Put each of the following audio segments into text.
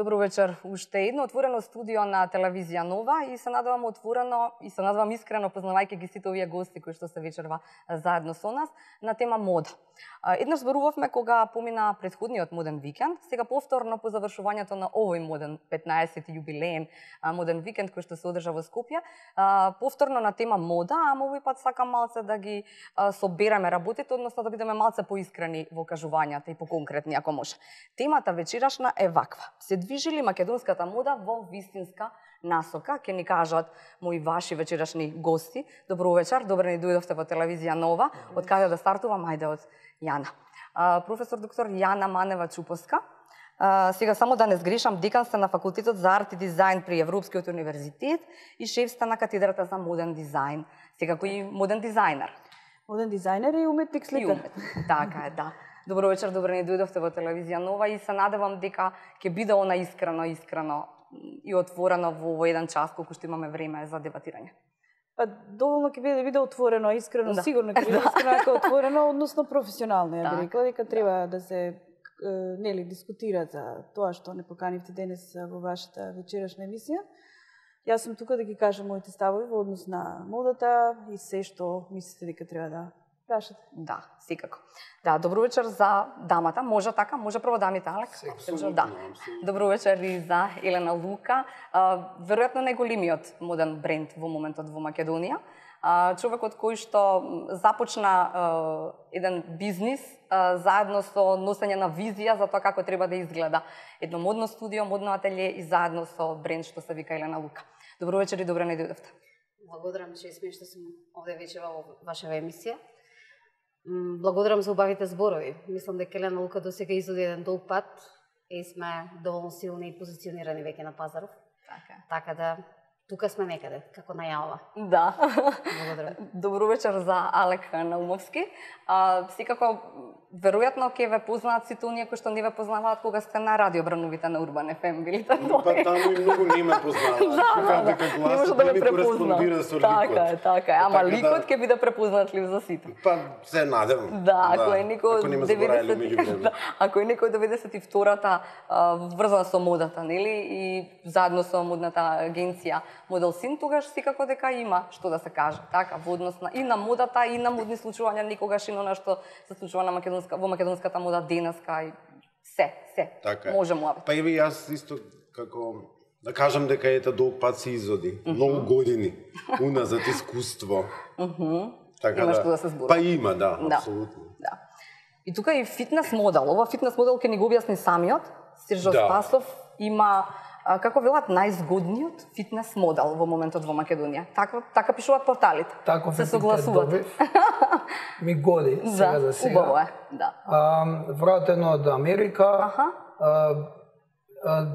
Добро вечер. Уште едно отворено студио на телевизија Нова и се надевам отворено и се надевам искрено познавајќи ги сите овие гости кои што се вечерва заедно со нас на тема мода. Еднаш зборувавме кога помина претходниот моден викенд, сега повторно по завршувањето на овој моден 15 јубилеен моден викенд кој што се одржа во Скопје, повторно на тема мода, ама овој пат сакам малце да ги собереме работите, односно да бидеме малце поискрени во кажувањата и поконкретни ако може. Темата вечерашна е ваква: се движи ли македонската мода во вистинска насока? Ќе ни кажат мои ваши вечерашни гости. Добро вечер, добре ни дојдовте во телевизија Нова. Од каде да стартувам? Ајде од Јана. Професор доктор Јана Манева Чуповска. Сега само да не сгрешам, декан сте на факултетот за арт и дизајн при Европскиот универзитет и шеф сте на катедрата за моден дизајн. Сега кој моден дизајнер? Моден дизајнер и уметник сликар. Така е, да. Добро вечер, добре ни дојдовте во телевизија Нова и се надевам дека ќе биде она искрено и отворено во еден час колку што имаме време за дебатирање. Па доволно ќе биде отворено, искрено, да. Сигурно ќе биде искрено, ако отворено, односно професионално, ја би рекла, дека треба да се дискутира за тоа што не поканивте денес во вашата вечерашна емисија. Јас сум тука да ги кажам моите ставови во однос на модата и се што мислите дека треба да прашате. Да, секако. Да, добро вечер за дамата. Може така? Може прво дамите, Алек? Да. Добро вечер и за Елена Лука. Веројатно најголемиот моден бренд во моментот во Македонија. Човекот кој што започна еден бизнис заедно со носење на визија за тоа како треба да изгледа едно модно студио, модно ателје и заедно со бренд што се вика Елена Лука. Добро вечер и добре не дојдовте. Благодарам, че сме што сум овде вечера во вашава емисија. Благодарам за убавите зборови. Мислам дека Елена Лука досега изоди еден долг пат и сме доволно силни и позиционирани веќе на пазаров. Така да тука сме некаде, како најавила. Да. Благодарам. Добро вечер за Алек Наумовски. Секако, веројатно ќе ве познаат сите оние кои што не ве познаваат кога сте на радиобрановите на Урбан ФМ, билите тоа? Па таму и многу не ме познаваат. Не може да ме препознат. Така е. Ама ликот ќе биде препознатлив за сите. Па се надевам. Да, ако е некој 92-та врзан со модата, нели, и заедно со модната агенција Модел Син, тогаш секако дека има што да се каже, така, во однос и на модата, и на модни случувања, никогаш и на она што се случува на во македонската мода денеска и се. Така. Може му. Па и јас исто како да кажам дека ете долг пат се изоди, многу години уназад искуство. Така има што да се зборува. Па има, да, апсолутно. Да. И тука и фитнес модел. Ова фитнес модел ќе ни го објасни самиот. Сержо Спасов има, како велат, најзгодниот фитнес модел во моментот во Македонија. Така пишуваат порталите. Тако се согласуват. Ми годи сега за сега. Убаво е, да. Вратено од Америка.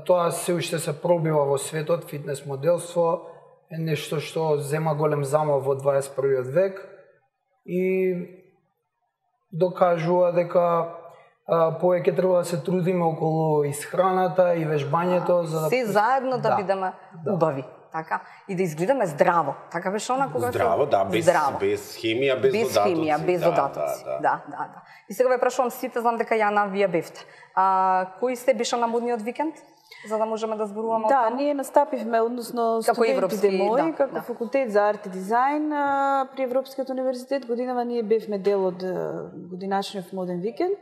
Тоа се уште се пробива во светот, фитнес моделство е нешто што зема голем замал во 21 век и докажува дека повеќе треба да се трудиме околу исхраната и вежбањето за да се заедно да бидеме убави, така, и да изгледаме здраво. Така беше она кога здраво, да, без хемија, без додатоци. Без хемија, без додатоци. Да. И сега ве прашувам сите, знам дека Јана вие бевте. Кој сте беше на модниот викенд? За да можеме да зборуваме Да, ние настапивме, односно студентите мои, како факултет за арт и дизајн при Европскиот универзитет. Годинава ние бевме дел од годиначниот моден викенд.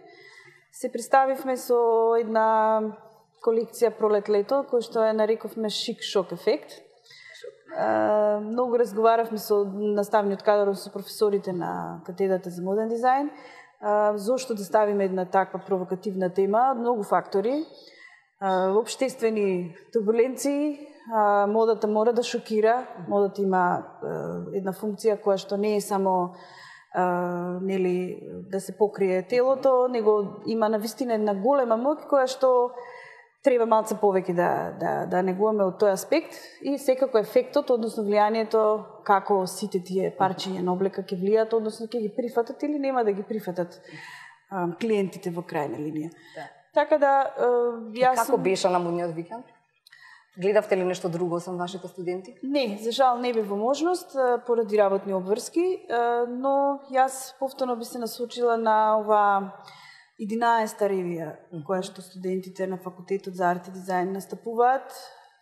Се представивме со една колекција пролет-лето, која што ја нарековме шик-шок ефект. Многу разговаравме со наставниот кадар, со професорите на катедрата за моден дизајн. Зошто да ставиме една таква провокативна тема? Многу фактори. Обштествени турбуленции, модата мора да шокира, модата има една функција која што не е само нели да се покрие телото, него има навистина една голема моќ која што треба малце повеќе да негуваме од тој аспект и секако ефектот, односно влијанието како сите тие парчиња на облека ќе влијат, односно ќе ги прифатат или нема да ги прифатат клиентите во крајна линија. Така да, јас како беше на модниот викенд? Гледавте ли нешто друго со вашите студенти? Не, за жал не бев во можност поради работни обврски, но јас повторно би се насочила на ова 11-та ревија која што студентите на факултетот за арт и дизајн настапуваат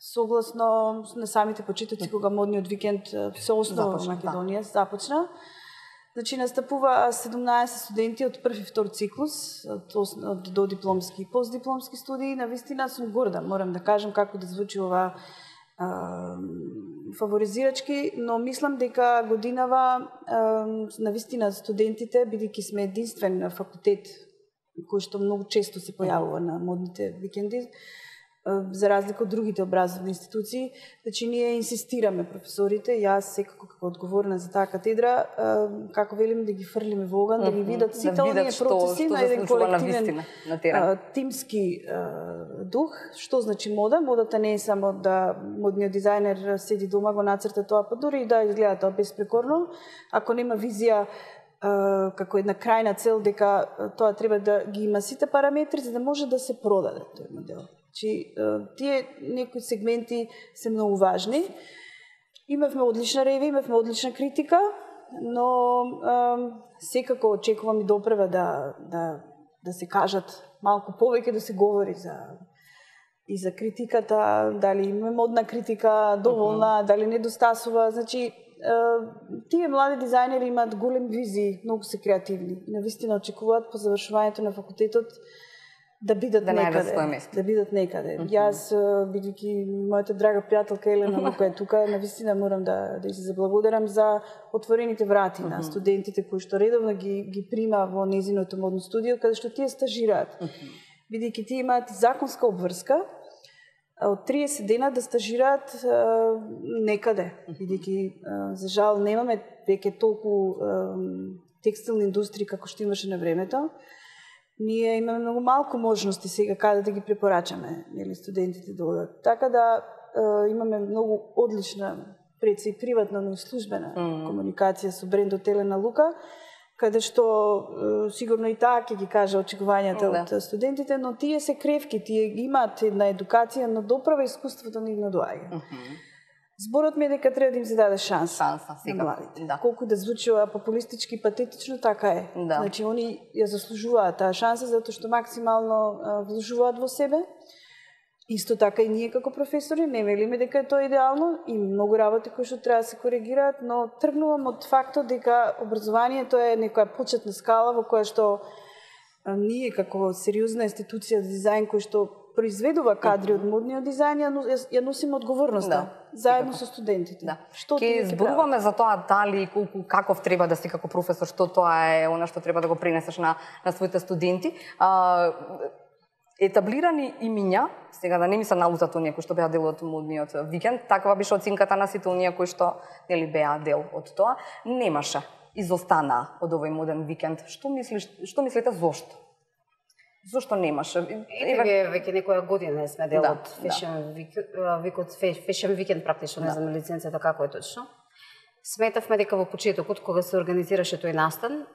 согласно на самите почетоци кога модниот викенд се основа во Македонија започна. Значи настапува 17 студенти од први и втор циклус, од додипломски и постдипломски студии. Навистина сум горда, морам да кажам, како да звучи ова фаворизирачки, но мислам дека годинава навистина студентите, бидејќи сме единствен факултет кој што многу често се појавува на модните викенди, за разлика од другите образовни институции, значи ние инсистираме професорите, јас секако како одговорна за таа катедра, како велим да ги фрлиме во оган, да ги видат сите оние процеси на еден колективен тимски дух. Што значи мода? Модата не е само да модниот дизајнер седи дома, го нацрта тоа, па дури и да изгледа тоа безпрекорно, ако нема визија како една крајна цел дека тоа треба да ги има сите параметри за да може да се продаде тој модел. Значи, тие некои сегменти се многу важни. Имавме одлична ревија, имавме одлична критика, но секако очекувам и допрева да се кажат малку повеќе, да се говори и за критиката, дали има модна критика доволна, дали недостасува. Значи, тие млади дизајнери имаат голем визии, многу се креативни. Навистина очекуваат по завршувањето на факултетот да бидат некаде. Да бидат некаде. Јас, бидејќи мојата драга пријателка Елена Лука е тука, навистина морам да ја се заблагодарам за отворените врати на студентите кои што редовно ги прима во незиното модно студио, каде што тие стажираат. Бидејќи тие имаат законска обврска од 30 дена да стажираат некаде. Бидејќи, за жал, немаме веќе толку текстилни индустрии како што имаше на времето. Ние имаме многу малку можности сега каде да ги препорачаме, нели, студентите да одат. Така да имаме многу одлична пред се и приватна, но и службена комуникација со брендот Елена Лука, каде што сигурно и таа ќе ги каже очекувањата од студентите, но тие се кревки, тие имаат една едукација, но доправа искуството не им доаѓа. Зборот ми е дека треба да им се даде шанса на младите. Да. Колку да звучи ова популистички и патетично, така е. Да. Значи, они ја заслужуваат таа шанса, затоа што максимално вложуваат во себе. Исто така и ние како професори, не велиме дека е тоа идеално и многу работи кои што треба да се коригираат, но тргнувам од фактот дека образованието е некоја почетна скала во која што ние како сериозна институција за дизајн кој што произведува кадри од модниот дизајн, ја носиме одговорноста заедно со студентите. Што ќе зборуваме за тоа дали колку каков треба да си како професор, што тоа е она што треба да го пренесеш на своите студенти. Етаблирани имиња, сега да не ми се налутат оние кои што беа дел од модниот викенд, таква беше оценката на сите оние кои што нели беа дел од тоа, немаше, изостана од овој моден викенд. Што мислите зошто? Зошто немаше? Еве веќе некоја година сме дел од Fashion Weekend практично, не знам лиценцата како е точно. Сметавме дека во почетокот, кога се организираше тој настан,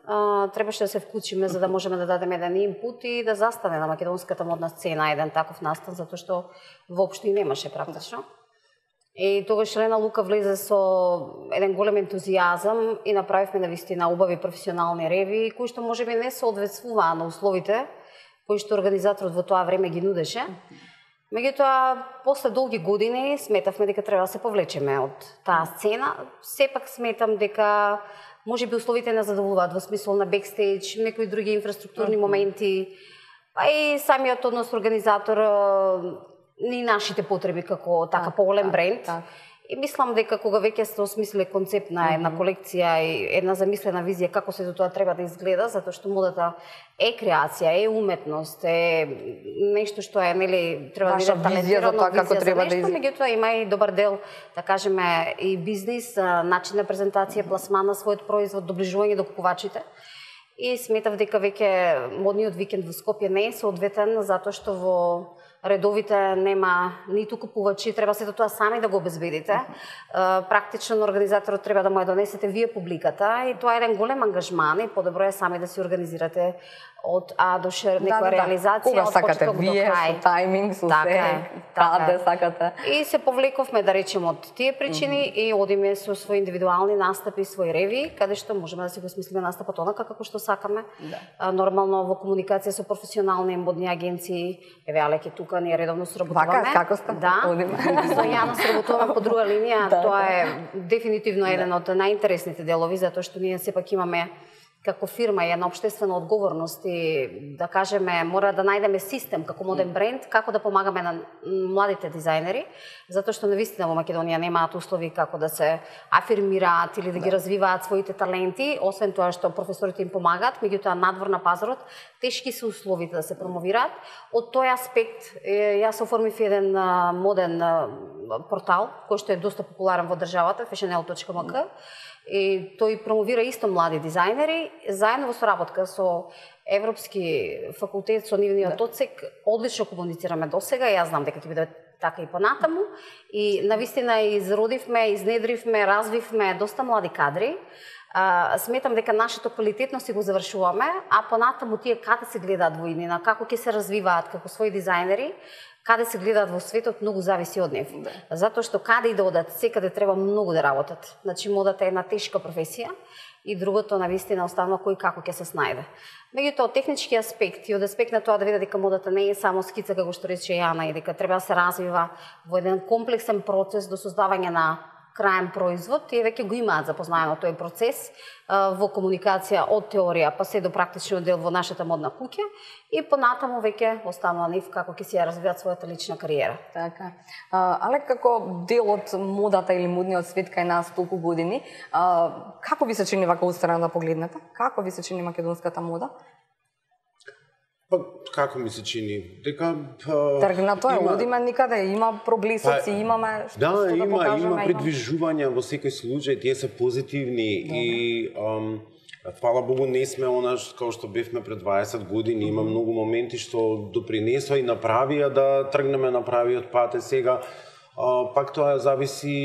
требаше да се вклучиме за да можеме да дадеме еден инпут и да застане на македонската модна сцена еден таков настан, затоа што воопшто и немаше практично. И тогаш Елена Лука влезе со еден голем ентузијазам и направивме навистина убави професионални ревии, кои што можеби не соодветствуваа на условите кои што организаторот во тоа време ги нудеше. Меѓутоа, после долги години сметавме дека треба да се повлечеме од таа сцена. Сепак сметам дека можеби условите не задоволуваат во смисол на бекстејдж, некои други инфраструктурни моменти, па и самиот однос организатор и нашите потреби како така поголем бренд. И мислам дека кога веќе сте осмислиле концепт на една колекција и една замислена визија како се тоа треба да изгледа, затоа што модата е креација, е уметност, е нешто што е, нели, треба да биде талентирано, визија како треба да изгледа. Меѓутоа има и добар дел, да кажеме, и бизнис, начин на презентација, пласман на својот производ, доближување до купувачите. И сметав дека веќе модниот викенд во Скопје не е соодветен, затоа што во редовите нема ниту купувачи, треба сето тоа сами да го обезбедите. Практично организаторот треба да му ја донесете вие публиката и тоа е еден голем ангажман и подобро е сами да си организирате од А до Ш некоја реализација, кога од сакате почеток до вие, крај. со тајминг, со се, каде сакате. И се повлековме, да речеме, од тие причини и одиме со своји индивидуални настапи, своји реви, каде што можеме да си го смислиме настапот онака како што сакаме. Нормално во комуникација со професионални модни агенции, еве Алеке тука ние редовно соработуваме. Вака, како сте? Да. Со Јана соработуваме по друга линија, тоа е дефинитивно еден од најинтересните делови, затоа што ние сепак имаме како фирма и една општествена одговорност и да кажеме мора да најдеме систем како моден бренд како да помагаме на младите дизајнери, затоа што навистина во Македонија немаат услови како да се афирмираат или да ги развиваат своите таленти, освен тоа што професорите им помагаат, меѓутоа надвор на пазарот тешки се условите да се промовираат. Од тој аспект јас оформив еден моден портал кој што е доста популарен во државата, fashionel.mk. И тој промовира исто млади дизајнери, заедно во соработка со Европски факултет, со нивниот одсек, одлично комуницираме досега, јас знам дека ќе биде така и понатаму. И навистина изродивме, изнедривме, развивме доста млади кадри. Сметам дека нашето квалитетно си го завршуваме, а понатаму тие каде се гледаат во иднина, како ќе се развиваат како своји дизајнери, каде се гледаат во светот, многу зависи од нив. Затоа што каде и да одат, секаде треба многу да работат. Значи, модата е една тешка професија и другото, навистина, останува кој како ќе се снајде. Меѓутоа, од технички аспект и од аспект на тоа да види дека модата не е само скица, како што рече Јана, и дека треба да се развива во еден комплексен процес до создавање на краен производ, тие веќе го имаат запознаено тој процес во комуникација од теорија па се до практичниот дел во нашата модна куќа и понатаму веќе останува нив како ќе си ја развиваат својата лична кариера. Така. Але како дел од модата или модниот свет кај нас толку години, како ви се чини вака устрана да погледнете? Како ви се чини македонската мода? Па, како ми се чини? Дека тргнато е, одиме никаде, има проблесоци, имаме што да, да покажеме. Има придвижувања во секој случај, тие се позитивни и фала Богу не сме онаш како што бевме пред 20 години, има многу моменти што допринесоа и направија да тргнеме на правиот пат, сега пак тоа зависи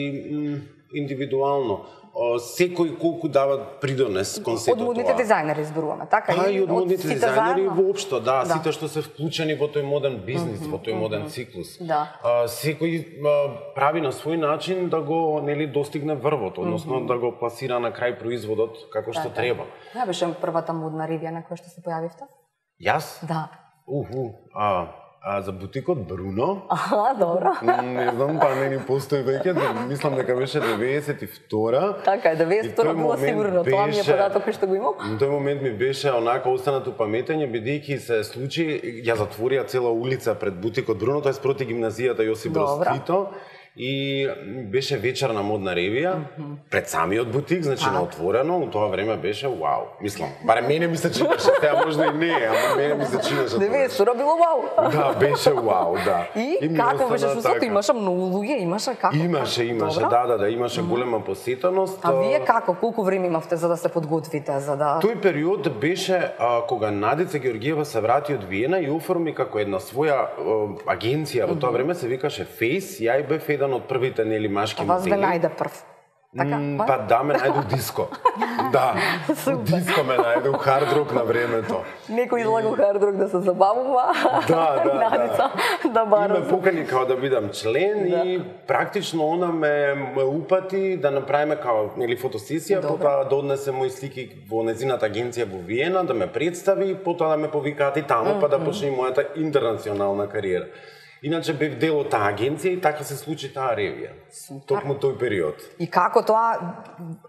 индивидуално. Секој колку дава придонес кон сето тоа. Од модните дизајнери зборуваме, така? И од модните дизајнери воопшто, да, да, сите што се вклучени во тој моден бизнис, во тој моден циклус. Да. Секој прави на свој начин да го достигне врвот, односно да го пласира на крај производот како што треба. Која беше првата модна ревија на која што се појавивте? Јас? Да. За бутикот Бруно. Добро. Не знам, па не ни постои веќе, мислам дека беше 92-а. Така е, 92-а било сигурно, тоа ми е податок што го имам. На тој момент ми беше онака останато паметење, бидејќи се случи, ја затворија цела улица пред бутикот Бруно, тоа е спроти гимназијата Јосип Броз Тито. И беше вечерна модна ревија пред самиот бутик, значи на отворено, у тоа време беше вау. Мислам, барем мене ми се чинеше, теа можда и не, ама мене ми се чинеше. 90 било вау. Да, беше вау, да. И како беше чувството? Имаше многу луѓе, имаше како? Имаше, да, имаше голема посетеност. А вие како, колку време имавте за да се подготвите, за да... Тој период беше кога Надица Георгиева се врати од Виена и оформи како една своја агенција, во тоа време се викаше Face, ја и бев еден од првите машки модели. Вас бе најде прв. Така? Па да, ме најде диско. Да, диско ме најде хард рок на времето. Некој излага хард рок да се забавува. Да. Да бара. И ме покани као да бидам член и практично она ме упати да направиме као фотосесија, потоа да однесе мои слики во незината агенција во Виена, да ме представи, потоа да ме повикаат и таму, па да почне мојата интернационална кариера. Иначе бев дел од таа агенција и така се случи таа ревија. Токму тој период. И како тоа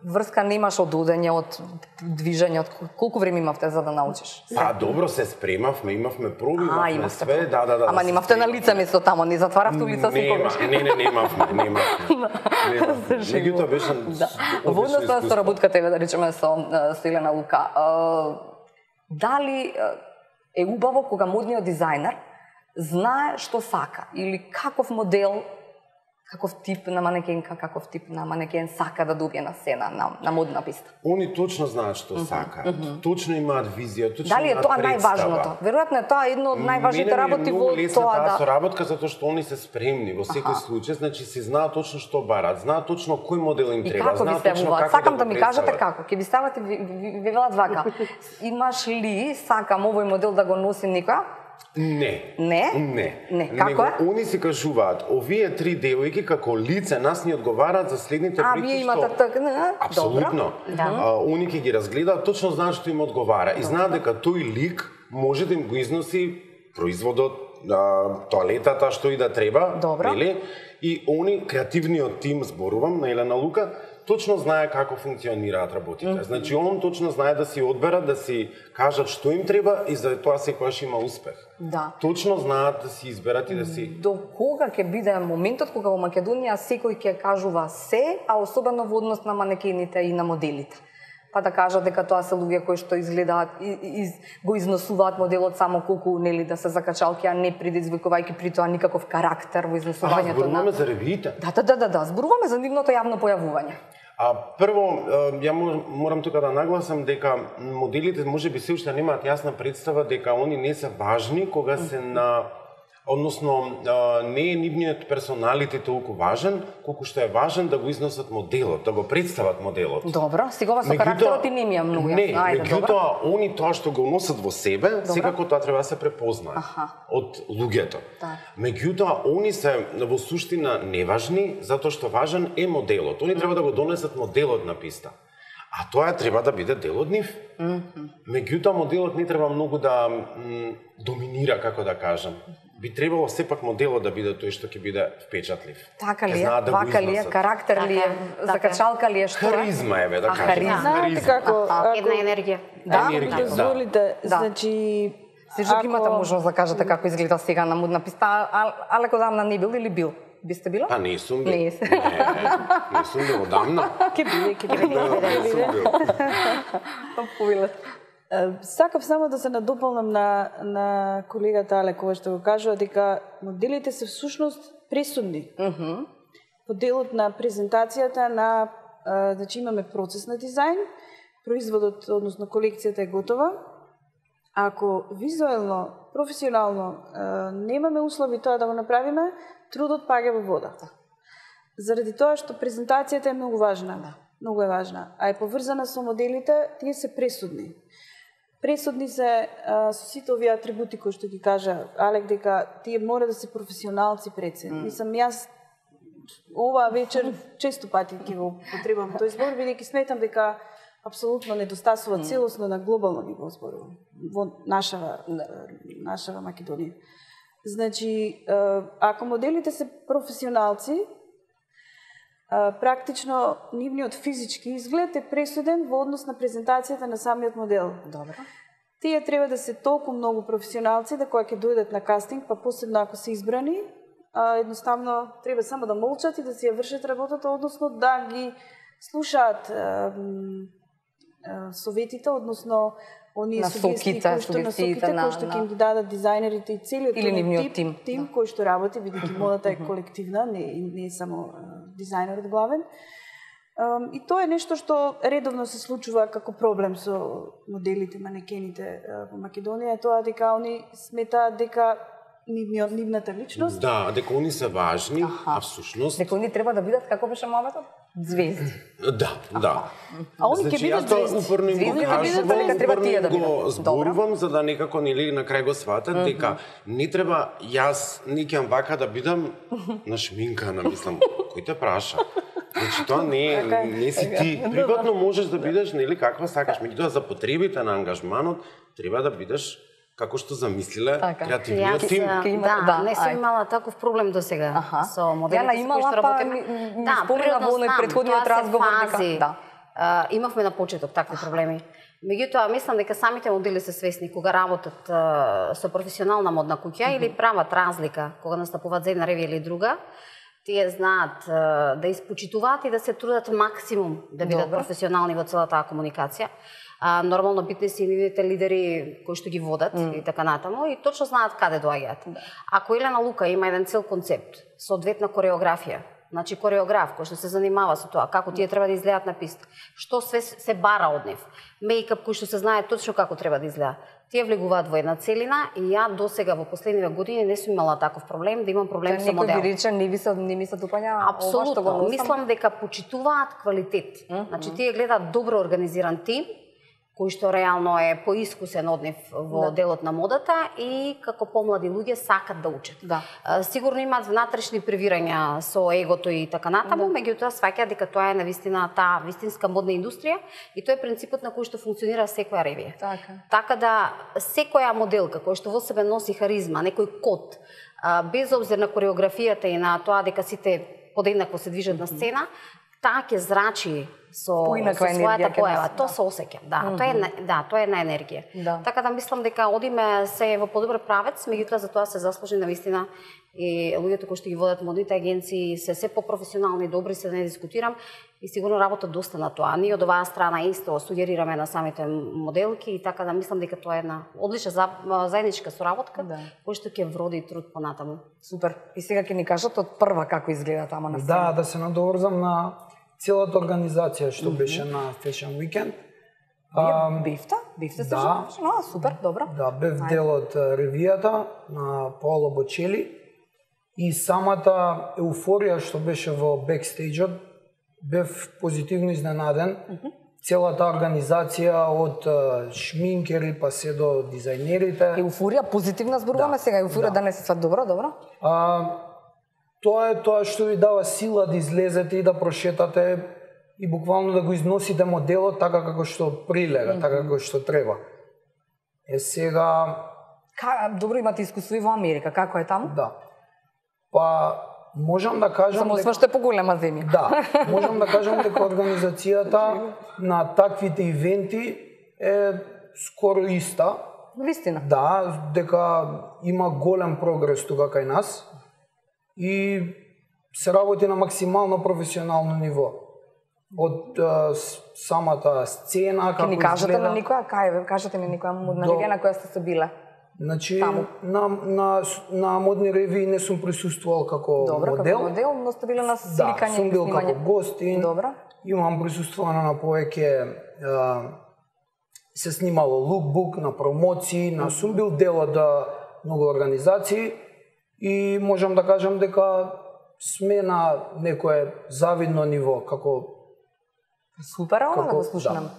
врска немаш од одење, од движење, од колку време имавте за да научиш? Па добро се спремавме, имавме проби, имавме све, да. Ама немавте на лице место тамо, не затваравте улица секогаш. Немавме. Меѓутоа беше во однос на соработката, да речеме, со Елена Лука, дали е убаво кога модниот дизајнер знае што сака или каков модел каков тип на манекенка, каков тип на манекен сака да добие на сцена, на модна писта? Они точно знаат што сакаат, точно имаат визија, точно Дали е имаат тоа представа. најважното? Веројатно е тоа едно од најважните работи во тоа таа да... соработка затоа што они се спремни во секој случај, значи се знаат точно што барат, знаат точно кој модел им И треба, како ви знаат се точно јавуваат? како Сакам да го ми кажете представат. како. Ќе ви ставате, ви велат вака. Имаш ли, сакам овој модел да го носи некоја? Не. Не? Не. Како е? Они си кажуваат, овие три девојки како лице нас ни одговараат за следните проекти вие имате така, Апсолутно. Они ќе ги разгледаат, точно знаат што им одговара и знаат дека тој лик може да им го износи производот, тоалетата, што и да треба, нели? И они, креативниот тим, зборувам, на Елена Лука, точно знае како функционираат работите. Значи, он точно знае да си одберат, да си кажат што им треба и за тоа секогаш има успех. Да. Точно знаат да си изберат и да си... До кога ќе биде моментот кога во Македонија секој ќе кажува се, а особено во однос на манекените и на моделите? Па да кажат дека тоа се луѓе кои што изгледаат го износуваат моделот само колку нели да се закачалки, а не предизвикувајќи при тоа никаков карактер во износувањето на... Зборуваме за ревиите. Да, зборуваме за нивното јавно појавување. Прво, ја морам тука да нагласам дека моделите можеби се уште немаат јасна представа дека они не се важни кога се на... Односно, не е нивниот персоналите толку важен, колку што е важен да го износат моделот, да го представат моделот. Добро, сега со карактерот и не ми е многу јасно. Не, меѓутоа, они тоа што го носат во себе, секако тоа треба да се препознае од луѓето. Меѓутоа, они се во суштина неважни, затоа што важен е моделот. Они треба да го донесат моделот на писта. А тоа треба да биде дел од нив. Меѓутоа, моделот не треба многу да доминира, како да кажам. Би требало сепак моделот да биде тој што ќе биде впечатлив. Така ли е? Вака ли е? Карактер ли е? Закачалка ли е? Што е? Харизма е, да кажем. Харизма. Знаете како... Една енергија. Ако дозволите, значи... Сежок имате можност да кажете како изгледа сега на модна писта, Алеко Дамна не бил или бил? Би сте била? Па не сум бил. Не сум бил одамна. Ке биде. Повеле. Сакав само да се надополнам на колегата Алекова што го кажува дека моделите се всушност пресудни. По делот на презентацијата на значи имаме процес на дизајн, производот, односно колекцијата е готова. Ако визуелно, професионално немаме услови тоа да го направиме, трудот паѓа во вода. Заради тоа што презентацијата е многу важна. Многу е важна. А е поврзана со моделите, тие се пресудни. Пресудни се со сите овие атрибути кои што ги кажа Алек, дека тие мора да се професионалци пред се. Мислам, јас оваа вечер често пати ќе го потребам тој збор, бидејќи сметам дека апсолутно недостасува целосно на глобално ниво зборувам во нашава Македонија. Значи, ако моделите се професионалци, практично нивниот физички изглед е пресуден во однос на презентацијата на самиот модел. Добро. Тие треба да се толку многу професионалци да кога ќе дојдат на кастинг, па посебно ако се избрани, едноставно треба само да молчат и да си ја вршат работата, односно да ги слушаат советите, односно оние сугестии кои што ќе им ги дадат дизајнерите и целиот тим кој што работи, бидејќи модата е колективна, не е само дизајнерот главен. И тоа е нешто што редовно се случува како проблем со моделите, манекените во Македонија, тоа дека они сметаат дека нивната личност. Да, дека они се важни, а всушност... Дека они треба да бидат, како беше моветот? Звезди. Да. А они ќе бидат звезди. Упорно им го кажувам, го зборувам, за да некако нели на крај го сватат, дека не треба јас некам вака да бидам нашминкана, мислам, кој те праша? Значи тоа не си ти. Приватно можеш да бидеш нели каква сакаш, меѓутоа за потребите на ангажманот треба да бидеш како што замислиле креативниот тим. Не сум имала таков проблем до сега со моделите кои што работиме. Спомена во претходниот разговор дека имавме на почеток такви проблеми. Меѓутоа, мислам дека самите модели се свесни кога работат со професионална модна куќа или прават разлика кога настапуваат за една ревија или друга. Тие знаат да испочитуваат и да се трудат максимум да бидат професионални во целата комуникација. нормално битни си нивните лидери кои што ги водат и така натаму и точно знаат каде доаѓаат. Ако Елена Лука има еден цел концепт, соодветна кореографија, значи кореограф кој што се занимава со тоа, како тие треба да изгледаат на писта, што све се бара од нив, мејкап кој што се знае точно како треба да изгледа. Тие влегуваат во една целина и ја досега во последниве години не сум имала таков проблем, да имам проблем со модел. Некој би рече не ми се допаѓа ова што го Апсолутно, носам. мислам дека почитуваат квалитет. Значи тие гледаат добро организиран тим, кој што реално е поискусен од нив во делот на модата и како помлади луѓе сакат да учат. Сигурно имаат внатрешни превирања со егото и така натаму, меѓутоа сваќаат дека тоа е навистина таа вистинска модна индустрија и тоа е принципот на кој што функционира секоја ревија. Така да секоја моделка која што во себе носи харизма, некој код, без обзир на кореографијата и на тоа дека сите подеднакво се движат на сцена, таа ќе зрачи со својата појава, тоа се осеќа. Тоа е една енергија. Така да мислам дека одиме се во подобар правец, меѓутоа за тоа се заслужи навистина и луѓето кои што ги водат модните агенции се попрофесионални, добри, се да не дискутирам и сигурно работат доста на тоа. Ние од оваа страна исто сугерираме на самите моделки и така да мислам дека тоа е една одлична заедничка соработка која што ќе вроди труд понатаму. Супер. И сега ќе ни кажат од прва како изгледа тама на сцена. Да се надоврзам на целата организација што беше на Fashion Weekend. Бевте се супер, добро. Да, бев дел од ревијата на Паоло Бочели и самата еуфорија што беше во бекстејџот, бев позитивно изненаден. Целата организација од шминкери па се до дизајнерите. Еуфорија, позитивна зборуваме сега, еуфорија да не се сват добро. Тоа е тоа што ви дава сила да излезете и да прошетате и буквално да го износите моделот така како што прилега, така како што треба. Сега... Добро, имате искуство и во Америка, како е таму? Да. Па, можам да кажам... Само што е поголема земја. Да, можам да кажам дека организацијата на таквите ивенти е скоро иста. Вистина? Да, дека има голем прогрес тука кај нас и се работи на максимално професионално ниво. Од самата сцена, како изгледа... Ке ни кажете на никоја, кажете ми никоја модна ревија на која сте се биле? Значи, на модни ревии не сум присуствувал како модел. Добро, како модел, но сте биле на сликање и снимање. Да, сум бил како гостин. Добро. Имам присуствувано на повеќе се снимало лукбук, на промоции, сум бил дел од многу организации и можам да кажам дека сме на некое завидно ниво, како... Супер, ова да го слушнам.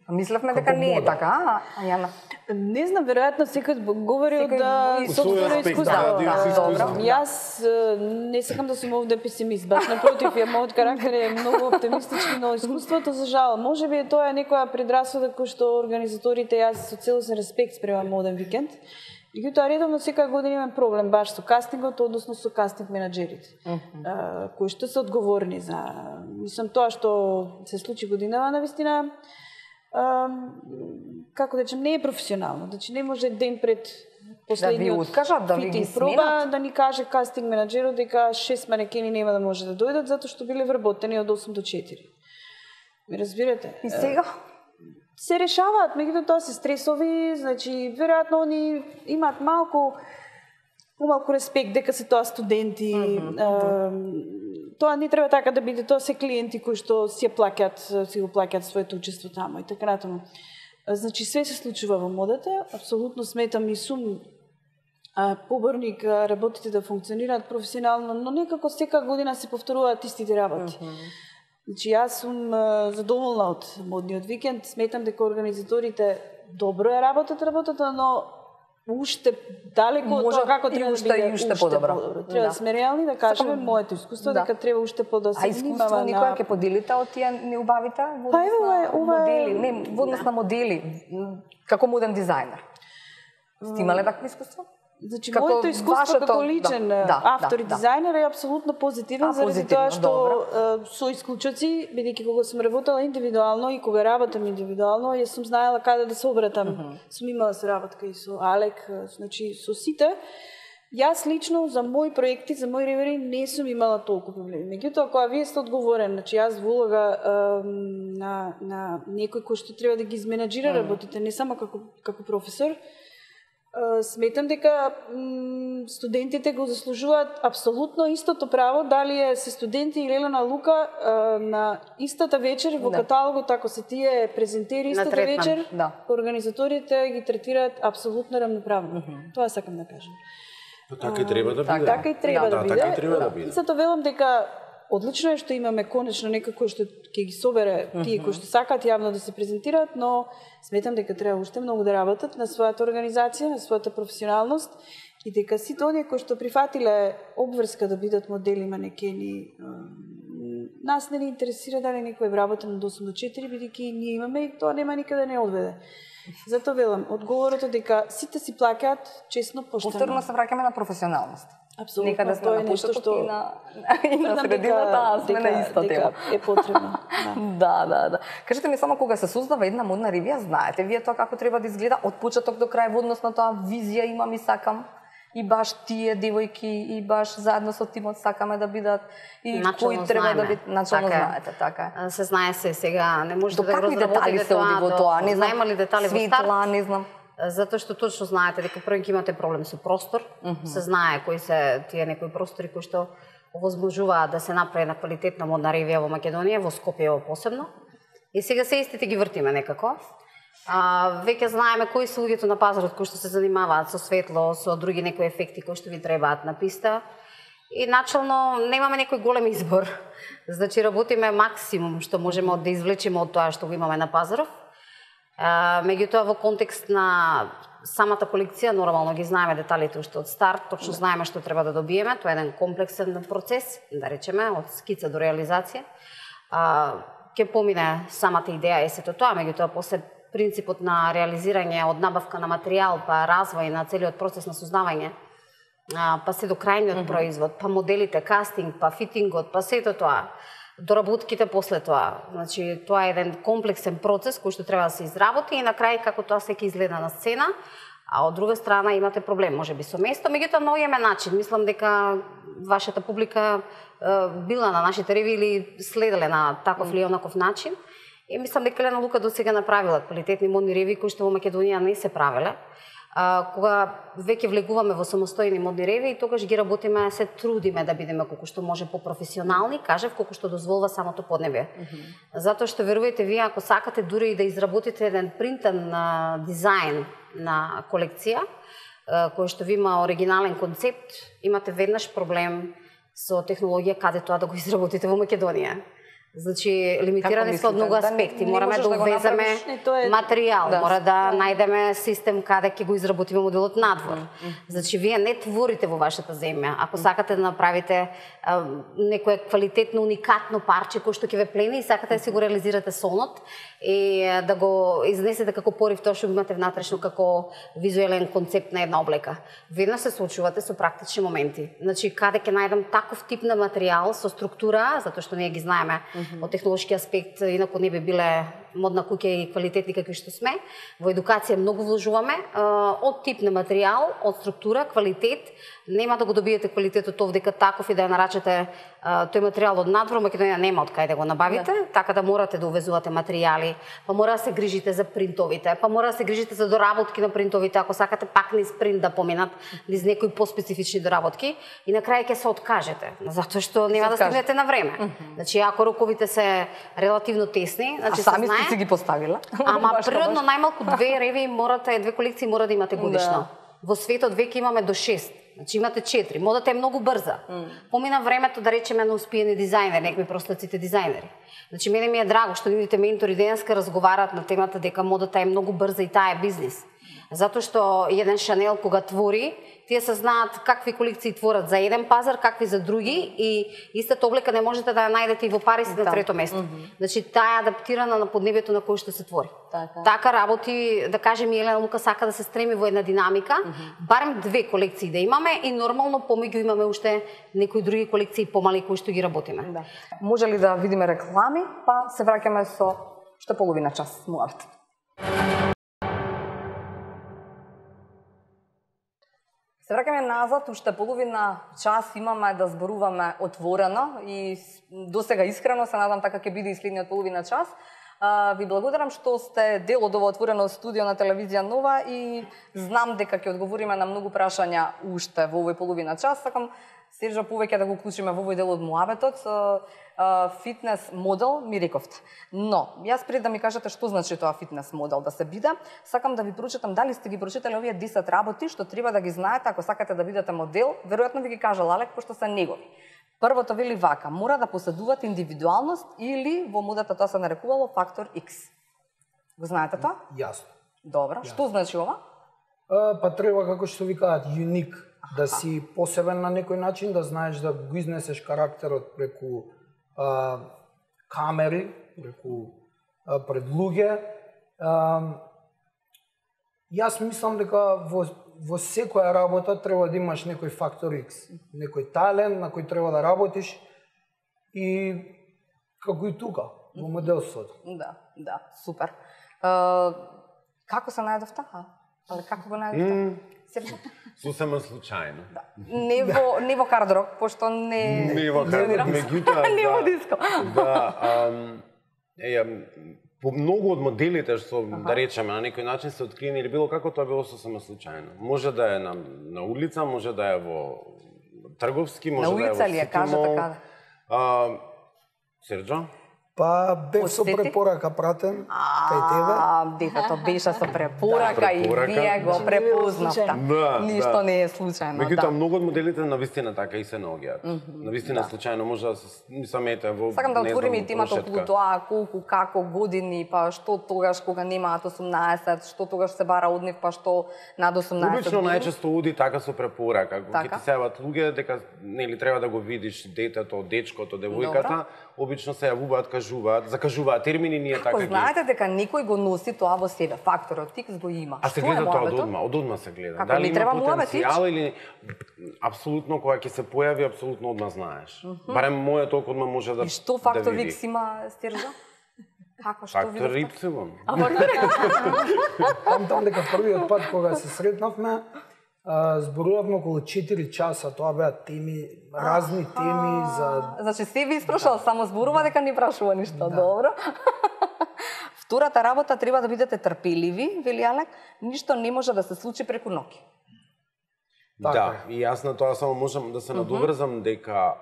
Мислевме дека не е така, Јана? Не знам, веројатно секој говори од собствено искуство. Јас не сакам да сум овде песимист, баш напротив, ја мојот карактер е многу оптимистички, но искуството за жал, можеби е тоа некоја предрасуда кој што организаторите, јас со целосен респект спрема Моден викенд. Меѓутоа редовно секоја година имам проблем баш со кастингот, односно со кастинг менаџерите, кои што се одговорни за... Мислам, тоа што се случи годинава, навистина, како да речем, не е професионално. Значи не може ден пред последниот фитинг проба да ни каже кастинг менаџерот дека 6 манекени нема да може да дојдат затоа што биле вработени од 8 до 4. Ми разбирате? И сега? Се решаваат, меѓутоа тоа се стресови, значи веројатно они имаат помалку респект дека се тоа студенти. Тоа не треба така да биде, тоа се клиенти кои што си го плаќаат своето учество таму и така натаму. Значи све се случува во модата, апсолутно сметам и сум поборник работите да функционираат професионално, но некако секоја година се повторуваат истите работи. Значи, јас сум задоволна од модниот викенд, сметам дека организаторите добро ја работата, но уште далеко од тоа како треба да биде уште подобро. Треба да сме реални да кажеме моето искуство дека треба уште да се внимава на... А искуство никоја ќе поделите од тие неубавите во однос на модели, како моден дизајнер? Сте имале такво искуство? Значи, моето искуство како личен автор и дизајнер е апсолутно позитивен, заради тоа што со исклучоци, бидејќи кога сум работела индивидуално и кога работам индивидуално, јас сум знаела каде да се обратам. Сум имала соработка и со Алек, значи со сите. Јас лично за мои проекти, за мои ревери не сум имала толку проблеми. Меѓутоа, кога вие сте одговорен, значи јас во улога на некој кој што треба да ги изменаџира работите, не само како професор, сметам дека студентите го заслужуваат апсолутно истото право, дали се студенти или Елена Лука, на истата вечер во каталогот, ако се тие презентери истата вечер, организаторите ги третираат апсолутно рамноправно. Тоа сакам да кажам. Така и треба да биде. Така и треба да биде. Така и треба да биде. Зато велам дека одлично е што имаме конечно некој што ќе ги собере тие кои што сакаат јавно да се презентираат, но сметам дека треба уште многу да работат на својата организација, на својата професионалност и дека сите оние кои што прифатиле обврска да бидат модели манекени, нас не ни интересира дали некој работа од 8 до 4, бидејќи ние имаме и тоа нема никаде не одведе. Зато велам, одговорот е дека сите си плаќаат честно, поштено. Повторно се враќаме на професионалност. Апсолутно, Некаде сме на почеток и на средината, а сме на иста тема. Е потребно. Да. Кажете ми само, кога се создава една модна ревија, знаете вие тоа како треба да изгледа од почеток до крај, во однос на тоа визија имам и сакам, и баш тие девојки и баш заедно со тимот сакаме да бидат и кои треба да бидат, начално знаете, така е. Се знае се сега, не можете да го разработите тоа, не знам ли детали во старт. Светла, не знам. Затоа што точно знаете дека прво имате проблем со простор, се знае кои се тие некои простори кои што овозможуваат да се направи една квалитетна модна ревија во Македонија, во Скопје посебно. И сега се истите ги вртиме некако. Веќе знаеме кои се луѓето на пазарот кои што се занимаваат со светло, со други некои ефекти кои што ви требаат на писта. И начално немаме некој голем избор. Значи работиме максимум што можеме да извлечеме од тоа што го имаме на пазаров. Меѓутоа во контекст на самата колекција нормално ги знаеме деталите уште од старт, точно знаеме што треба да добиеме, тоа е еден комплексен процес, да речеме, од скица до реализација. Ќе помине самата идеја е сето тоа, меѓутоа после принципот на реализирање од набавка на материјал, па развој на целиот процес на создавање, па се до крајниот производ, па моделите, кастинг, па фитингот, па сето тоа, доработките после тоа. Значи, тоа е еден комплексен процес кој што треба да се изработи и на крај како тоа се ќе изгледа на сцена, а од друга страна имате проблем, можеби со место, меѓутоа наоѓаме начин. Мислам дека вашата публика била на нашите ревии или следеле на таков или онаков начин. И мислам дека Елена Лука досега направила квалитетни модни ревии кои што во Македонија не се правеле. Кога веќе влегуваме во самостојни модни ревии, тогаш ги работиме, се трудиме да бидеме колку што може попрофесионални, кажав, колку што дозволува самото поднебје. Затоа што верувајте вие, ако сакате дури и да изработите еден принтен дизајн на колекција, кој што ви има оригинален концепт, имате веднаш проблем со технологија каде тоа да го изработите во Македонија. Значи, лимитирани се од многу аспекти. Мораме да увеземе материјал, мора да најдеме систем каде ќе го изработиме моделот надвор. Значи, вие не творите во вашата земја. Ако сакате да направите некое квалитетно, уникатно парче кој што ќе ве плени и сакате да си го реализирате сонот и да го изнесете како порив тоа што имате внатрешно како визуелен концепт на една облека. Веднаш се соочувате со практични моменти. Значи, каде ќе најдам таков тип на материјал со структура, затоа што ние ги знаеме од технолошки аспект, инаку не би биле модна куќа и квалитетни какви што сме. Во едукација многу вложуваме од тип на материјал, од структура, квалитет. Нема да го добиете квалитетот овдека таков и да ја нарачате тој материјал од надвор, Македонија нема од кај да го набавите, така да морате да увезувате материјали, па мора да се грижите за принтовите, па мора да се грижите за доработки на принтовите, ако сакате пак низ принт да поминат, низ некои поспецифични доработки и на крај ќе се откажете, затоа што нема да стигнете на време. Значи, ако роковите се релативно тесни, значи сами сте си ги поставила. Ама природно најмалку две ревии морате, две колекции мора да имате годишно. Во светот веќе имаме до 6. Значи имате 4. Модата е многу брза. Помина времето да речеме на успиени дизајнери, некои простаците дизајнери. Значи мене ми е драго што нивните ментори денеска разговараат на темата дека модата е многу брза и таа е бизнис. Затоа што еден Шанел кога твори, тие се знаат какви колекции творат за еден пазар, какви за други и истата облека не можете да ја најдете и во Париз на трето место. Значи таа е адаптирана на поднебјето на кој што се твори. Така работи, да кажем, Елена Лука сака да се стреми во една динамика, барем две колекции да имаме и нормално помеѓу имаме уште некои други колекции помали кои што ги работиме. Може ли да видиме реклами, па се враќаме со уште половина час муавет. Се враќаме назад, уште половина час имаме да зборуваме отворено и досега искрено, се надам така ќе биде и следниот половина час. Ви благодарам што сте дел од ова отворено студио на телевизија Нова и знам дека ќе одговориме на многу прашања уште во овој половина час. Сакам Серджо повеќе да го уклучиме во овој дел од муабетот. Фитнес модел ми рековте. Но, јас пред да ми кажете што значи тоа фитнес модел да се биде, сакам да ви прочитам дали сте ги прочитали овие 10 работи што треба да ги знаете ако сакате да бидете модел. Веројатно ви ги кажал Алек, пошто се негови. Првото вели вака, мора да поседувате индивидуалност или во модата тоа се нарекувало фактор X. Го знаете тоа? Јасно. Добро, што значи ова? Па треба, како што ви кажат, юник, да си посебен на некој начин, да знаеш да го изнесеш карактерот преку камери, преку пред луѓе. Јас мислам дека во секоја работа треба да имаш некој фактор X, некој талент на кој треба да работиш и како и тука, во моделството. Да, супер. Како се најдовте? Але како го најдовте? Сосема случајно. Да. Не во кардрок, пошто не во кардрок, меѓутоа не во диско. По многу од моделите што да речеме на некој начин се откриени или било како тоа било сосема случајно. Може да е на улица, може да е во трговски, може да е во улица ли е, кажете каде? Серджо? Па бев со препорака пратен кај тебе. Детето беше со препорака и вие го препознавте. Ништо не е случајно. Меѓутоа многу од моделите навистина така и се наоѓаат. Навистина случајно може да се самете во. Сакам да отвориме и темата околу тоа колку, како години, па што тогаш кога немаат 18, што тогаш се бара од нив, па што над 18 години. Обично најчесто оди така со препорака. Кога ќе ти се јават луѓе дека нели треба да го видиш детето, дечкото, девојката, обично се јавуваат, закажуваат термини, ние така ги. Знаете дека некој го носи тоа во себе, факторот X го има. А се гледа тоа од одма се гледа. Дали има потенцијал или апсолутно кога ќе се појави, апсолутно одма знаеш. Барем мојот ок одма може да. И што фактор X има, Серджо? Како што фактор Y. Памтам дека првиот пат кога се сретнавме, зборувавме околу 4 часа, тоа беа теми, разни теми за... Значи се ви испрошал, само зборува дека не прашува ништо, добро. Втората работа треба да бидете трпеливи, вели Алек, ништо не може да се случи преку ноќ. Да, и јас на тоа само можам да се надоврзам дека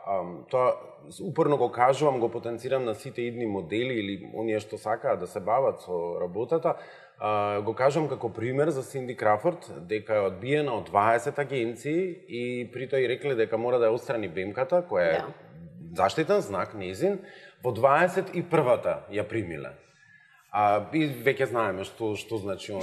тоа упорно го кажувам, го потенцирам на сите идни модели или оние што сакаат да се бават со работата. Го кажувам како пример за Синди Крафорд, дека е одбиена од 20 агенции и при тоа и рекле дека мора да ја отстрани бемката, која е заштитен знак, незин, во 21-та ја примиле. И веќе знаеме што значи она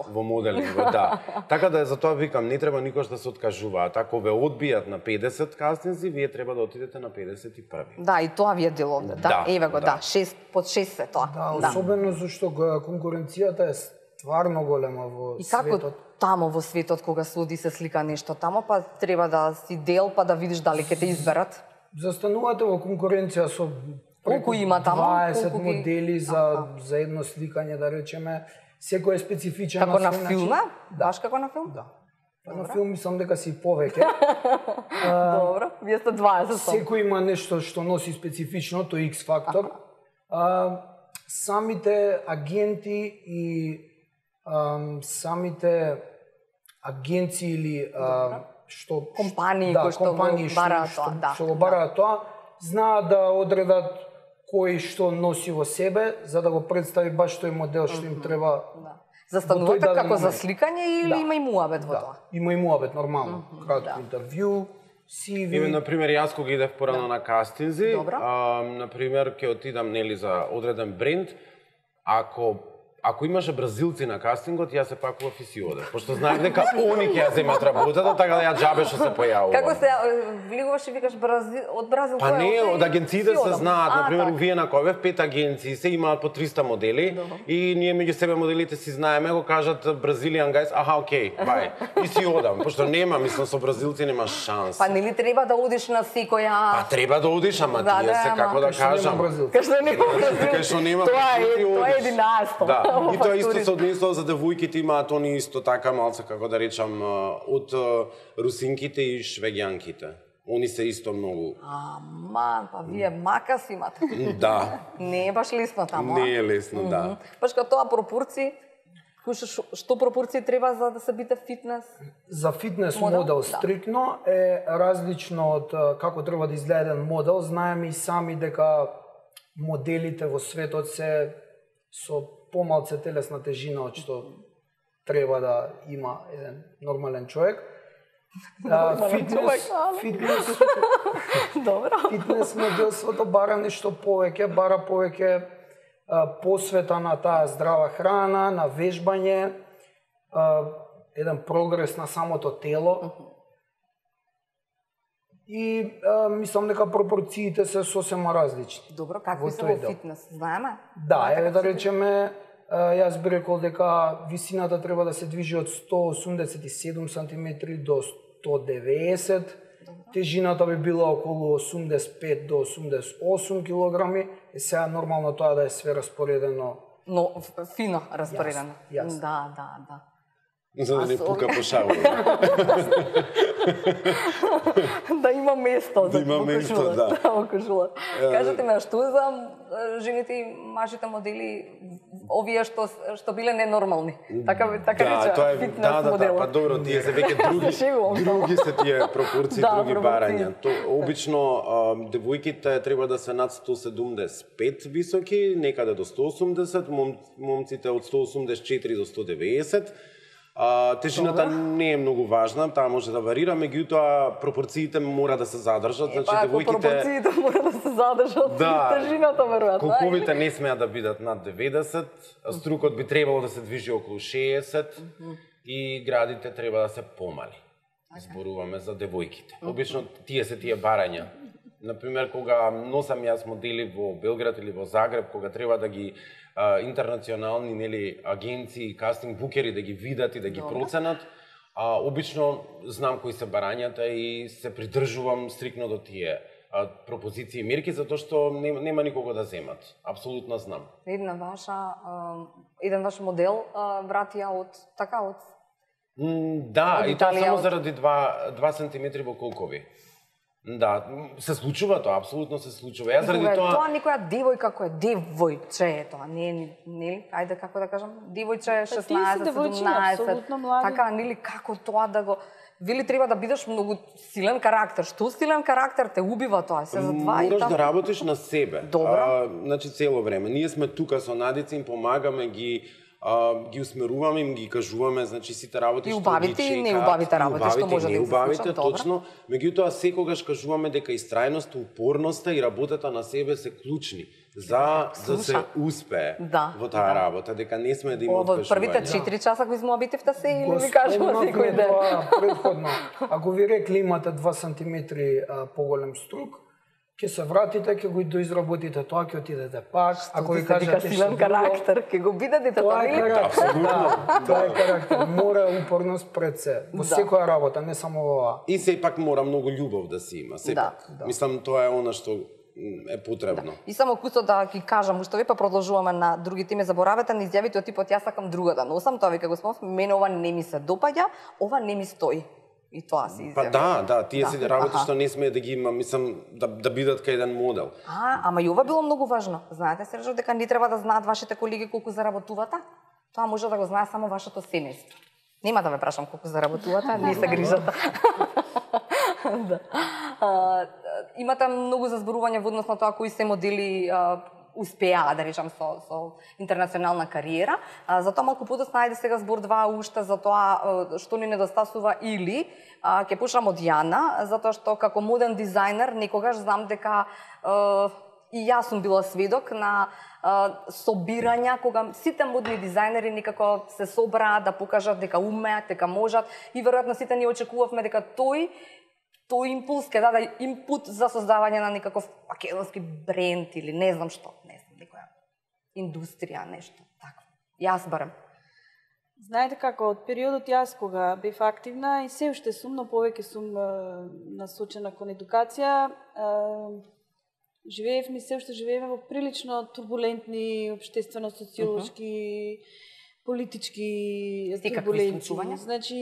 во моделингот, да. Така да за тоа викам, не треба никош да се откажуваат. Ако ве одбијат на 50 кастинзи, вие треба да отидете на 51. Да, и тоа ви е дел овде, да. Еве го, да, 6 под 6 се тоа. Да, особено зашто конкуренцијата е стварно голема во светот. И како тамо во светот кога се оди се слика нешто тамо, па треба да си дел па да видиш дали ќе те изберат. Застанувате во конкуренција со колку има тамо? 20 модели за едно сликање, да речеме. Секој е специфичен како на филм? Баш како на филм? Да. На филм мислам дека си повеќе. Добро, вие сте 20. Секој има нешто што носи специфично, тој X фактор. Самите агенти и самите агенции или што компании кои што го бараат тоа, знаат да одредат кој што носи во себе, за да го представи баш тој модел што им треба. Застанувате како за сликање или има и муабет во тоа? Има и муабет, нормално. Кратко интервју, CV. Име, например, јас кога идев порано на кастинзи, например, ќе отидам нели за одреден бренд, ако имаше бразилци на кастингот, јас се пакував и си одев. Пошто знаев дека они ќе ја земат работата, така да ја џабе што се појавувам. Како се влегуваш и викаш од Бразил? Па не, од агенциите се знаат, например, вие на Ковев 5 агенции, се имаат по 300 модели и ние меѓу себе моделите си знаеме, го кажат Brazilian guys, окей, бај. И си одам, пошто нема, мислам со бразилци нема шанс. Па нели треба да одиш на секоја? Па треба да одиш, ама тие се како да кажам. Кај што нема бразилци. Кај што нема. Тоа е 11. И тоа исто се однесува за девојките, имаат они исто така малце, како да речам, од русинките и швеѓанките. Они се исто многу. Аман, па вие мака си имате. Да. Не е баш лесно таму. Не е лесно, да. Баш како тоа пропорции, што пропорции треба за да се биде фитнес? За фитнес модел стрикно е различно од како треба да изгледа еден модел. Знаеме и сами дека моделите во светот се со помалце телесна тежина од што треба да има еден нормален човек. Фитнес моделството бара нешто повеќе, бара повеќе посвета на таа здрава храна, на вежбање, еден прогрес на самото тело. И мислам дека пропорциите се сосема различни. Добро, какви се во фитнес, знаеме? Да, еве да речеме, јас би рекол дека висината треба да се движи од 187 см до 190, тежината би била околу 85 до 88 кг, и сега нормално тоа да е све распоредено. Но фино распоредено. Јасно. Да. За да не пука по шавот. Да има место да има место, да. Окружува. Кажете ме, што за жените и мажите модели овие што биле ненормални? Така рече фитнес модела. Па добро, тие се веќе други се тие пропорции, други барања. Обично девојките треба да се над 175 високи, некаде до 180, момците од 184 до 190. Тежината не е многу важна, таа може да варира, меѓутоа пропорциите мора да се задржат, значи девојките пропорциите мора да се задржат, тежината веројатно. Колковите не смеат да бидат над 90, струкот би требало да се движи околу 60 и градите треба да се помали. Зборуваме за девојките. Обично тие се тие барања. Например, кога носам јас модели во Белград или во Загреб, кога треба да ги интернационални агенции, кастинг букери да ги видат и да ги проценат, обично знам кои се барањата и се придржувам стрикно до тие пропозиции и мерки, затоа што нема никого да земат. Апсолутно знам. Еден ваш модел вратија од Да, и тоа само заради 2 сантиметри во колкови. Да, се случува тоа, апсолутно се случува. Јас заради тоа некоја девојка која девојче е тоа, нели? Ајде како да кажам, девојче 16, 17, така нели како тоа да го вели треба да бидеш многу силен карактер. Што силен карактер те убива тоа? Се за два и таму. Мораш да работиш на себе. Добро. Значи цело време. Ние сме тука со Надица, им помагаме, ги усмеруваме, им ги кажуваме, значи сите работи што ги чекаат. И убавите и неубавите работи што може да се случат. Точно. Меѓутоа секогаш кажуваме дека истрајноста, упорноста и работата на себе се клучни за да се успее во таа работа, дека не сме да има успешување. Во првите 4 часа кои сме обитивте се или ви кажува секој ден? Претходно, ако ви рекли имате 2 сантиметри поголем струк, ќе се вратите, ќе го доизработите тоа, ќе отидете пак. Ако ви кажете силен карактер, ќе го бидете тоа или тоа е карактер. Мора упорност пред се во секоја работа, не само во ова. И сепак мора многу љубов да се има, сепак. Мислам тоа е она што е потребно. И само кусо да ги кажам, уште ви па продолжуваме на други теми, заборавете на изјавите од типот јас сакам друга да носам, тоа вика го спомнав, мене ова не ми се допаѓа, ова не ми стои. И тоа се изјави. Па тие се работи што не смее да ги има, мислам да бидат кај еден модел. Ама и ова било многу важно. Знаете, Сержо, дека не треба да знаат вашите колеги колку заработувате? Тоа може да го знае само вашето семејство. Нема да ме прашам колку заработувате, не се грижате. Имате многу за зборување во однос на тоа кои се модели успеа, да речам, со интернационална кариера. Затоа малку подоцна, ајде сега збор 2 уште за тоа што ни недостасува или ќе почнам од Јана, затоа што како моден дизајнер некогаш знам дека и јас сум била сведок на собирања кога сите модни дизајнери некако се собраа да покажат дека умеат, дека можат и веројатно сите ние очекувавме дека тој импулс ќе даде импут за создавање на некаков македонски бренд или не знам што, некоја индустрија, нешто такво. Јас барем. Знаете како, од периодот јас кога бев активна и се уште сум, но повеќе сум насочена кон едукација, Живеевме, се уште живееме во прилично турбулентни општествено-социолошки, политички турбуленции. Значи,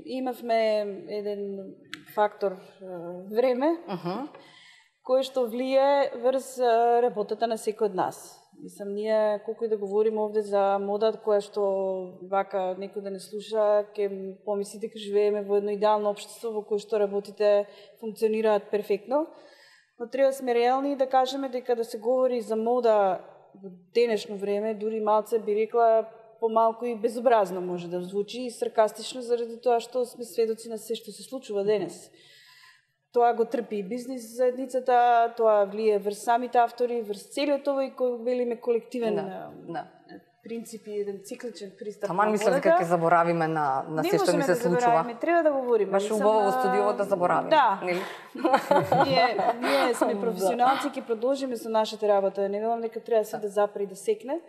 имавме еден фактор време, кој што влие врз работата на секој од нас. Мислам, ние, колку и да говорим овде за мода, која што вака некој да не слуша, ќе помисли дека живееме во едно идеално општество во кое што работите функционираат перфектно. Но треба сме реални и да кажеме дека да се говори за мода во денешно време, дури малце би рекла помалку и безобразно може да звучи и саркастично заради тоа што сме сведоци на се што се случува денес. Тоа го трпи и бизнис заедницата, тоа влие врз самите автори, врз целиот овој кој велиме колективен принцип и еден цикличен пристап. Таман мислам дека ќе заборавиме на се што ми се случува. Треба да говориме. Баш убаво во студиото да заборавиме. Да. Ние сме професионалци, ќе продолжиме со нашата работа. Не велам дека треба се да запре и да секне.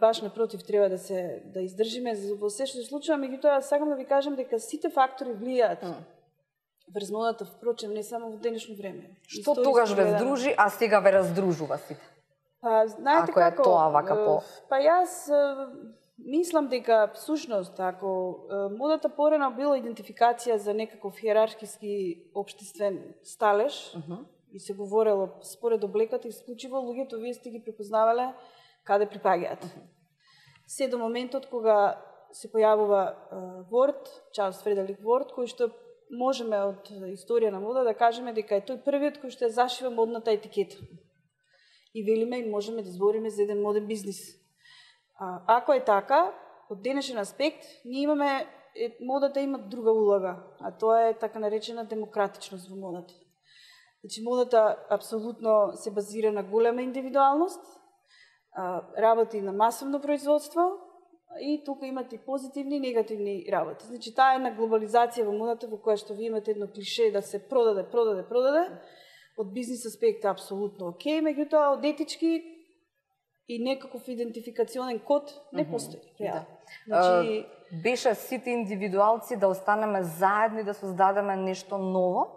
Баш напротив, треба да издржиме во се што се случува, меѓутоа сакам да ви кажам дека сите фактори влијаат врз модата, впрочем, не само во денешно време. Што тогаш ве здружи, а сега ве раздружува сите? Знаете ако како? Тоа вака по... јас мислам дека всушност, ако модата порано била идентификација за некаков хиерархиски општествен сталеж и се говорело според облеката, исклучиво луѓето вие сте ги препознавале каде припаѓаат. Се до моментот кога се појавува Ворд, Чарлс Фредерик Ворд, кој што можеме од историја на мода да кажеме дека е тој првиот кој што ја зашива модната етикета. И велиме и можеме да збориме за еден моден бизнис. Ако е така, од денешен аспект, ние имаме, модата има друга улога, а тоа е така наречена демократичност во модата. Значи, модата апсолутно се базира на голема индивидуалност, работи на масовно производство, и тука имате и позитивни и негативни работи. Значи, таа е на глобализација во модата во која што ви имате едно клише да се продаде. Од бизнис аспект апсолутно окей, меѓутоа од етички и некаков идентификационен код не постои. Значи, беше сите индивидуалци да останеме заедно и да создадеме нешто ново?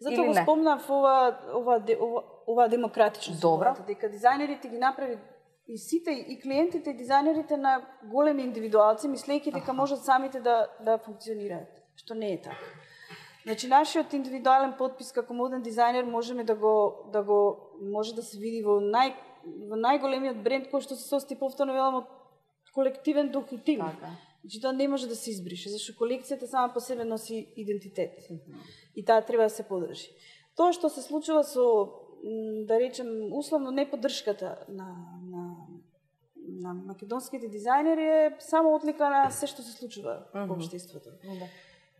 Затоа го спомнав ова демократичност. Добро. Дека дизајнерите ги направи и сите, и клиентите, и дизајнерите на големи индивидуалци, мислејќи дека можат самите да функционираат, што не е така. Значи, нашиот индивидуален подпис како моден дизајнер можеме може да се види во најголемиот бренд кој што се состои, повторно велам, од колективен дух и тим. Значи, тоа не може да се избрише, зашто колекцијата сама по себе носи идентитет. И таа треба да се подржи. Тоа што се случува со, да речем, условно неподршката на македонските дизајнери е само отлика на се што се случува во општеството.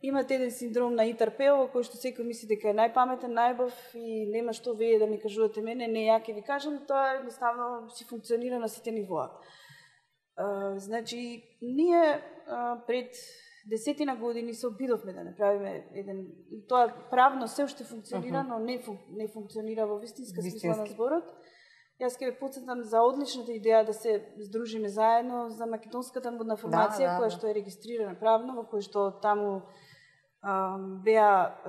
Имате еден синдром на Итар Пео, кој што секој мисли дека е најпаметен, најбав и нема што вие да ми кажувате мене, не ја ќе ви кажам, тоа едноставно си функционира на сите нивоа. Значи, ние пред десетина години се обидовме да направиме еден, и тоа правно се уште функционира, но не функционира во вистинска смисла на зборот. Јас ќе ве потсетам за одличната идеја да се здружиме заедно за македонската модна формација, која што е регистрирана правно, во која што таму беа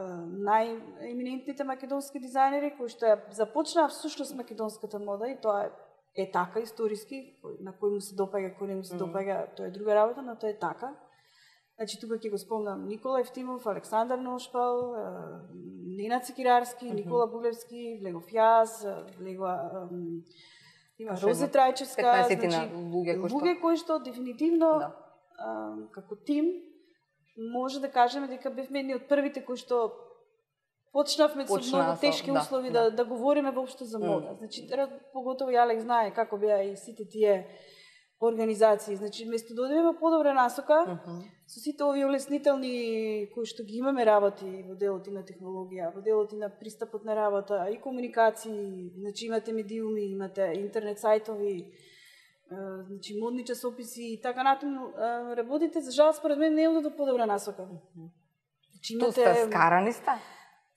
најеминентните македонски дизајнери, кои што ја започнаа всушност македонската мода, и тоа е така историски, на кој му се допаѓа, кој не му се допаѓа, тоа е друга работа, но тоа е така. Значи, тука ќе го спомнам Никола Евтимов, Александар Ношпал, Ненад Секирарски, Никола Булевски, влегов јас, влегова Розе Трајчевска, значи, луѓе кои што дефинитивно како тим може да кажеме дека бевме едни од првите кои што почнавме со многу тешки услови да говориме воопшто за мода. Значи, поготово и Алекс знае како беа и сите тие организации. Значи, место да одиме во подобра насока, со сите овие улеснителни кои што ги имаме работи во делот и на технологија, во делот и на пристапот на работа, и комуникации, значи имате медиуми, имате интернет сајтови, значи модни часописи и така натаму, работите, за жал, според мен, не одат до подобра насока. Значи, имате... Сте скарани сте?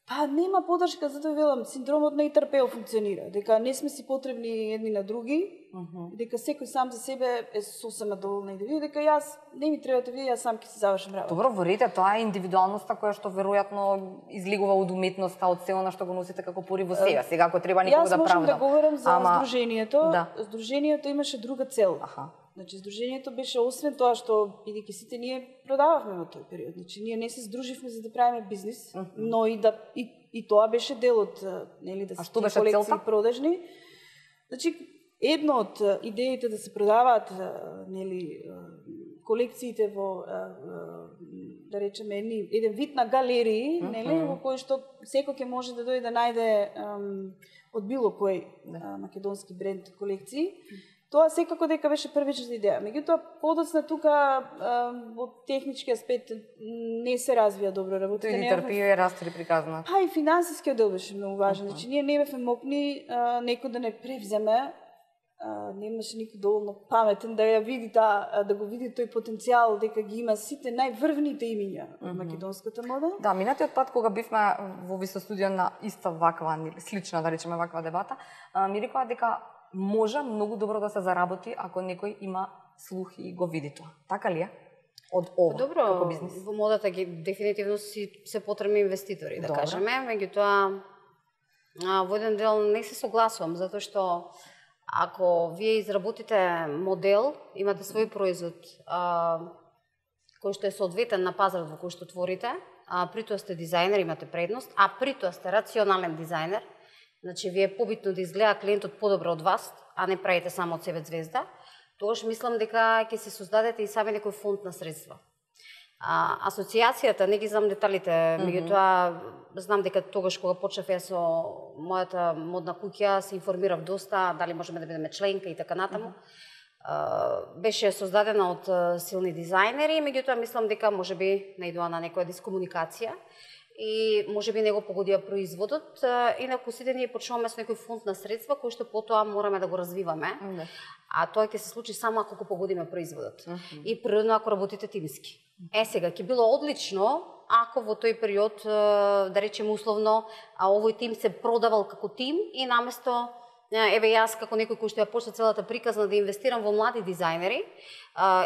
Па нема поддршка, затоа велам, синдромот на Итар-Пео функционира, дека не сме си потребни едни на други, дека секој сам за себе е сосема доволна и да види дека јас не ми требате вие, јас сам ќе си завршам работа. Добро, верите, тоа е индивидуалноста која што веројатно излигува од уметноста, од се она што го носите како порив во себе. Сега ако треба некого да правдам. Јас можам да говорам за Сдруженијето. Да. Сдруженијето имаше друга цел. Значи, Сдруженијето беше освен тоа што, бидејќи сите ние продававме во тој период, значи ние не се сдруживме за да правиме бизнис, но и да и тоа беше дел од, нели, да се колекции продажни. Значи, едно од идеите да се продаваат, нели, колекциите во, да речеме, еден вид на галерии, нели, во кој што секој ќе може да дојде да најде од било кој македонски бренд колекции. Тоа секако дека беше првичната идеја. Меѓутоа, подоцна тука од технички аспект не се развија добро работата. Тој Итар-Пео е растри приказна. Па и финансискиот дел беше многу важен. Значи ние не бевме мокни некој да не превземе, немаше никој доволно паметен да ја види да го види тој потенцијал дека ги има сите најврвните имиња од македонската мода. Да, минатиот пат кога бевме во Висо студио на иста ваква или слична, да речеме, ваква дебата, ми рекоа дека може многу добро да се заработи ако некој има слух и го види тоа. Така ли е? Од ова, добро, како бизнес? Во модата ги дефинитивно се потребни инвеститори, да кажеме, меѓутоа во еден дел не се согласувам, затоа што ако вие изработите модел, имате свој производ кој што е соодветен на пазарот во кој што творите, при тоа сте дизајнер, имате предност, а при тоа сте рационален дизајнер, значи ви е побитно да изгледа клиентот подобро од вас, а не правите само од себе звезда, тогаш мислам дека ќе се создадете и сами некој фонд на средства. Асоциацијата, не ги знам деталите, меѓутоа знам дека тогаш кога почнав ја со мојата модна куќа, се информирав доста, дали можеме да бидеме членка и така натаму. Беше создадена од силни дизајнери, меѓутоа мислам дека можеби наидува на некоја дискомуникација и можеби не го погодија производот, инаку сите ние почнуваме со некој фонд на средства кој што потоа мораме да го развиваме. А тоа ќе се случи само ако го погодиме производот. И природно ако работите тимски. Сега ќе било одлично ако во тој период, да речеме условно, овој тим се продавал како тим и наместо еве јас како некој кој што ја почна целата приказна да инвестирам во млади дизајнери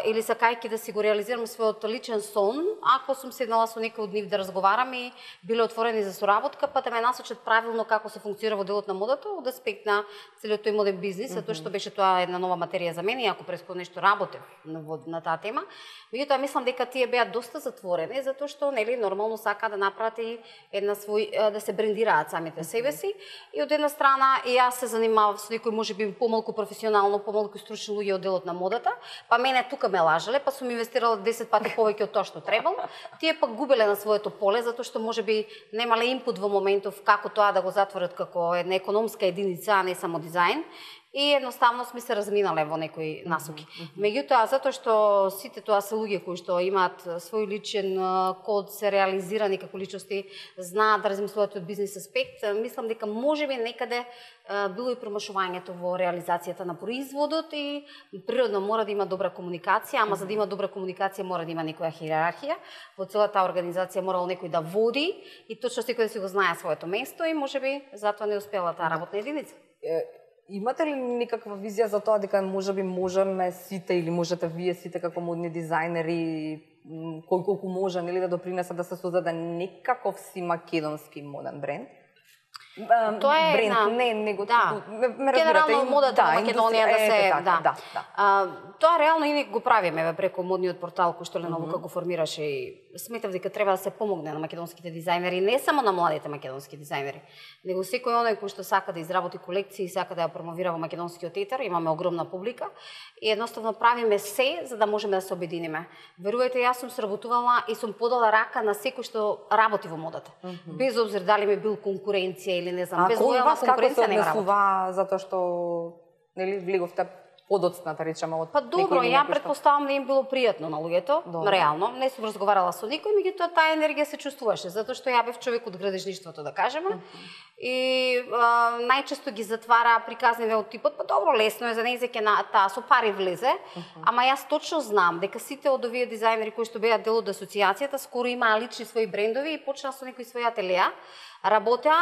или сакајќи да си го реализирам својот личен сон, ако сум седнала со некој од нив да разговарам и биле отворени за соработка, па да ме насочат правилно како се функционира во делот на модата од аспект на целиот тој моден бизнис, затоа што беше тоа една нова материја за мене, ако преско нешто работев на таа тема. Меѓутоа мислам дека тие беа доста затворени затоа што нели нормално сака да направат и една да се брендираат самите себе си и од една страна и јас се занимавав со некој можеби помалку професионално, помалку стручни луѓе од делот на модата, па мене тука ме лажале, па сум инвестирала 10 пати повеќе од тоа што требало. Тие пак губеле на своето поле затоа што можеби немале инпут во моментов како тоа да го затворат како една економска единица, а не само дизајн. И едноставно сме се разминале во некои насоки. Меѓутоа, затоа што сите тоа се луѓе кои што имаат свој личен код, се реализирани како личности, знаат да размислуваат од бизнес аспект, мислам дека можеби некаде било и промашувањето во реализацијата на производот и природно мора да има добра комуникација, ама за да има добра комуникација мора да има некоја хиерархија, во целата организација морал некој да води и точно секој да си го знае своето место и можеби затоа не успела таа работна единица. Имате ли никаква визија за тоа дека можеби можеме сите или можете вие сите како модни дизајнери колку може нели да допринесат да се создаде некаков си македонски моден бренд? Тоа е бренд, не го генерално модата на Македонија да се тоа реално и го правиме преку модниот портал кој што Ленолука го формираше и сметав дека треба да се помогне на македонските дизајнери, не само на младите македонски дизајнери, него секој оној кој што сака да изработи колекции и сака да ја промовира во македонскиот етер, имаме огромна публика и едноставно правиме се за да можеме да се обединиме. Верувајте, јас сум сработувала и сум подала рака на секој што работи во модата. Без обзир дали ми бил конкуренција или не знам, без лојална конкуренција не работи. А затоа што нели влеговте подоцна, да речеме, од Па добро, некои ја кои што- претпоставам да им било пријатно на луѓето, Добро. реално, не сум разговарала со никој, меѓутоа таа енергија се чувствуваше, затоа што ја бев човек од градежништвото, да кажеме, и најчесто ги затвара приказниве од типот, па добро, лесно е, за не изеќе на таа со пари влезе, ама јас точно знам дека сите од овие дизајнери кои што беа дел од асоциацијата скоро имаа лични своји брендови и почнаа со некои своји ателија, работеа,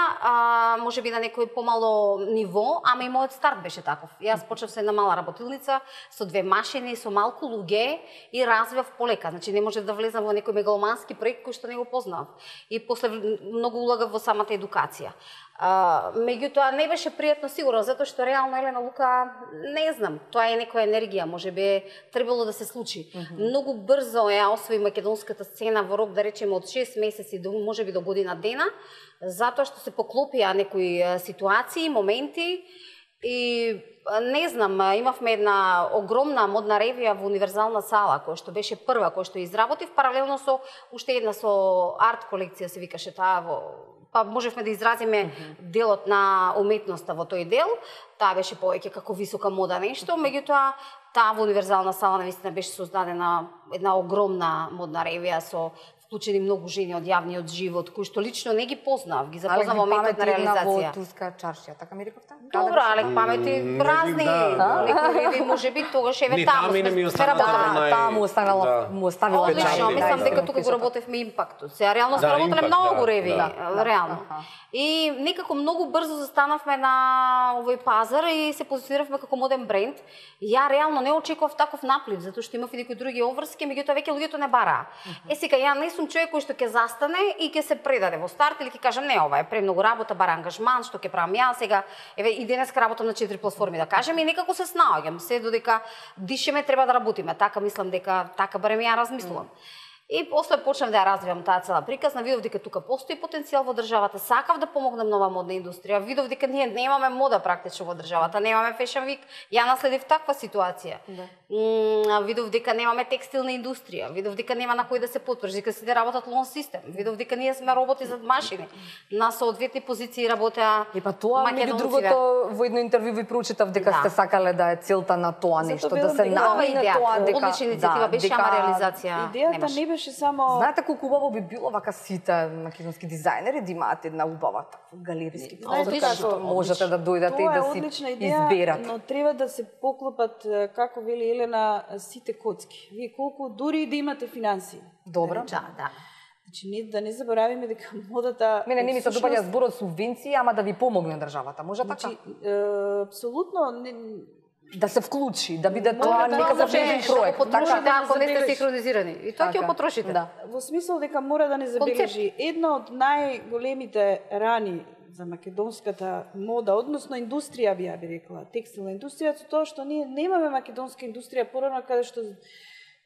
може би на некој помало ниво, ама и мојот старт беше таков. Јас почнав со една мала работилница, со 2 машини, со малку луѓе и развив полека. Значи не може да влезам во некој мегаломански проект кој што не го познав. И после многу улагав во самата едукација. Меѓутоа не беше пријатно сигурно, затоа што реално Елена Лука, не знам, тоа е некоја енергија, може би требало да се случи. Многу брзо ја освои македонската сцена во рок, да речеме, од 6 месеци до може би до година дена, затоа што се поклопија некои ситуации, моменти и не знам, имавме една огромна модна ревија во универзална сала, која што беше прва, која што изработив, паралелно со уште една со арт колекција се викаше таа во, па можевме да изразиме делот на уметноста во тој дел. Таа беше повеќе како висока мода нешто, меѓутоа таа во универзална сала навистина беше создадена една огромна модна ревија со вклучени многу жени од јавниот живот, кои што лично не ги познав, ги запознав во моментот на реализација. Во Турска чаршија, така ми рековте? Добро, Алек памети разни, некои може би тогаш еве таму сме работеле. Таа му останала, му оставила Одлично, мислам дека тука го работевме импактот. Сега реално сме работеле многу реви, реално. И некако многу брзо застанавме на овој пазар и се позициониравме како моден бренд. Ја реално не очекував таков наплив, затоа што имав и некои други обврски, меѓутоа веќе луѓето не бараа. Сега ја не сум човек кој што ќе застане и ќе се предаде во старт или ќе кажам не, ова е премногу работа, бара ангажман, што ќе правам ја сега. Еве и денеска работам на 4 платформи, да кажем, и некако се снаоѓам. Се додека дишеме треба да работиме. Така мислам дека така барем ја размислувам. И после почнав да ја развивам таа цела приказна, видов дека тука постои потенцијал во државата, сакав да помогнам нова модна индустрија, видов дека ние немаме мода практично во државата, немаме Fashion Week, ја наследив таква ситуација. Видов дека немаме текстилна индустрија, видов дека нема на кој да се потврди, дека сите работат лон систем, видов дека ние сме роботи зад машини. На соодветни позиции работеа И па тоа, меѓу другото, во едно интервју ви проучитав дека сте сакале да е целта на тоа нешто, да се намине тоа дека... Одлична иницијатива беше, ама реализација идејата не беше само... Знаете колку убаво би било вака сите македонски дизајнери да имаат една убава галериски простор, што можете да дојдете и да си изберат. Но треба да се поклопат, како вели Елена, сите коцки. Вие колку дури да имате финансии. Добро. Да. Значи, да не заборавиме дека модата... Мене не ми се допаѓа зборот субвенција, ама да ви помогне државата. Може така? Значи, апсолутно... Да се вклучи, да биде тоа некаков еден проект. Може да, ако не сте синхронизирани. И тоа ќе го потрошите. Да. Во смисол дека мора да не забележи една од најголемите рани за македонската мода, односно индустрија, би рекла, текстилна индустрија, со тоа што ние немаме македонска индустрија порано каде што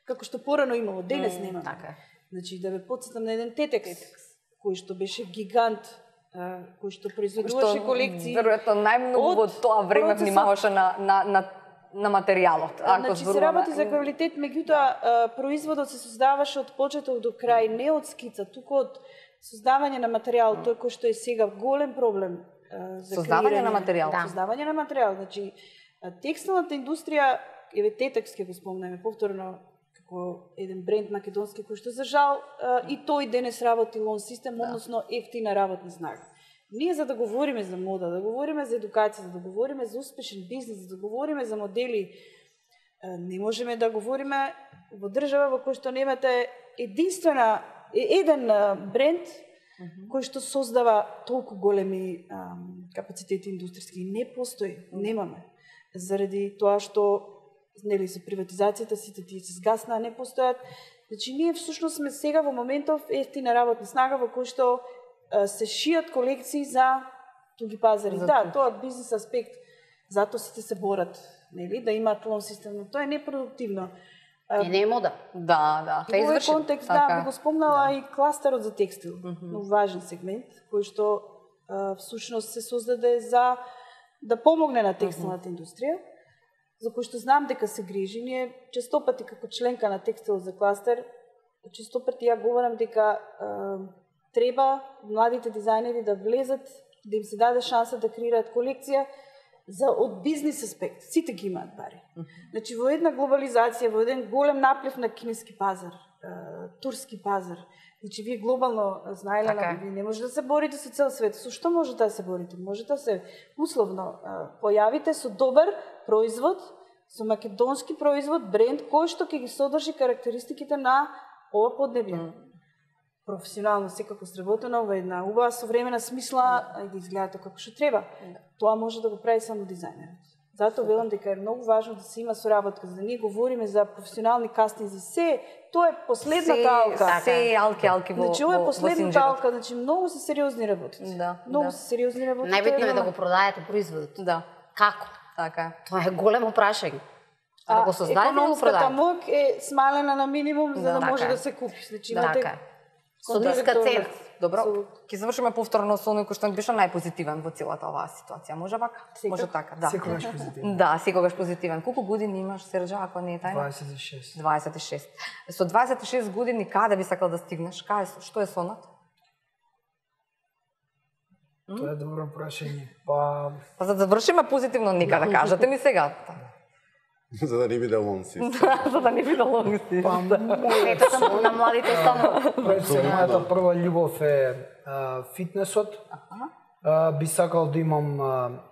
како што порано имало, денес немаме. Така. Значи да ве потсетам на еден Тетекс, кој што беше гигант, кој што произведуваше колекции. Веројатно најмногу во тоа време внимаваше на материјалот. Значи се работи за квалитет, меѓутоа производот се создаваше од почеток до крај, не од скица, туку од создавање на материјал, тој кој што е сега голем проблем за создавање на материјал. Да. Создавање на материјал, значи текстилната индустрија, еве Тетекс ќе го спомнеме повторно како еден бренд македонски кој што за жал и тој денес работи лон систем, односно ефтина работна снага. Ние за да говориме за мода, да говориме за едукација, да говориме за успешен бизнес, да говориме за модели, не можеме да говориме во држава во која што немате еден бренд кој што создава толку големи капацитети индустријски. Не постои, немаме. Заради тоа што нели со приватизацијата сите тие се згаснаа, не постојат. Значи ние всушност сме сега во моментов ефтина работна снага во кој што се шијат колекции за туги пазари. Да, тоа од бизнес аспект, затоа сите се борат, нели, да имаат лон систем, но тоа е непродуктивно. И не е мода. Да. Во овој контекст, би го спомнала и кластерот за текстил, но важен сегмент, кој што всушност се создаде за да помогне на текстилната индустрија, за кој што знам дека се грижи. Ние честопати како членка на Текстил за кластер, честопати ја говорам дека треба младите дизајнери да влезат, да им се даде шанса да креираат колекција, од бизнис аспект, сите ги имаат пари. Значи, во една глобализација, во еден голем наплив на кинески пазар, турски пазар, значи, вие глобално знаеле, вие не можете да се борите со цел свет. Со што можете да се борите? Можете да се условно појавите со добар производ, со македонски производ, бренд, кој што ќе ги содржи карактеристиките на ова поднебје. Професионално секако сработено во една убава современа смисла и да изгледа како што треба. Тоа може да го прави само дизајнерот. Затоа велам дека е многу важно да се има соработка, за да ние говориме за професионални кастинзи. Тоа е последната алка. Се алки во значи, ова е последната алка, значи многу се сериозни работи. Многу се сериозни работи. Најбитно е да го продаете производот. Да. Како? Така. Тоа е големо прашање. Да го создадете, да го економската продаете. моќ е смалена на минимум за да може да се купи. Значи, имате со ниска цена. Добро, ќе завршиме повторно со оној кој што беше најпозитивен во целата оваа ситуација. Може вака? Може така, да. Секогаш позитивен. Да, секогаш позитивен. Колку години имаш, Серџа, ако не е тајна? 26. 26. Со 26 години каде би сакал да стигнеш? Што е сонот? Тоа е добро прашање. Па за да завршиме позитивно, нека да кажете ми сега. За да не биде лонг систем. За да не биде лонг систем. Ето на младите станува. пред се мојата прва љубов е фитнесот. Би сакал да имам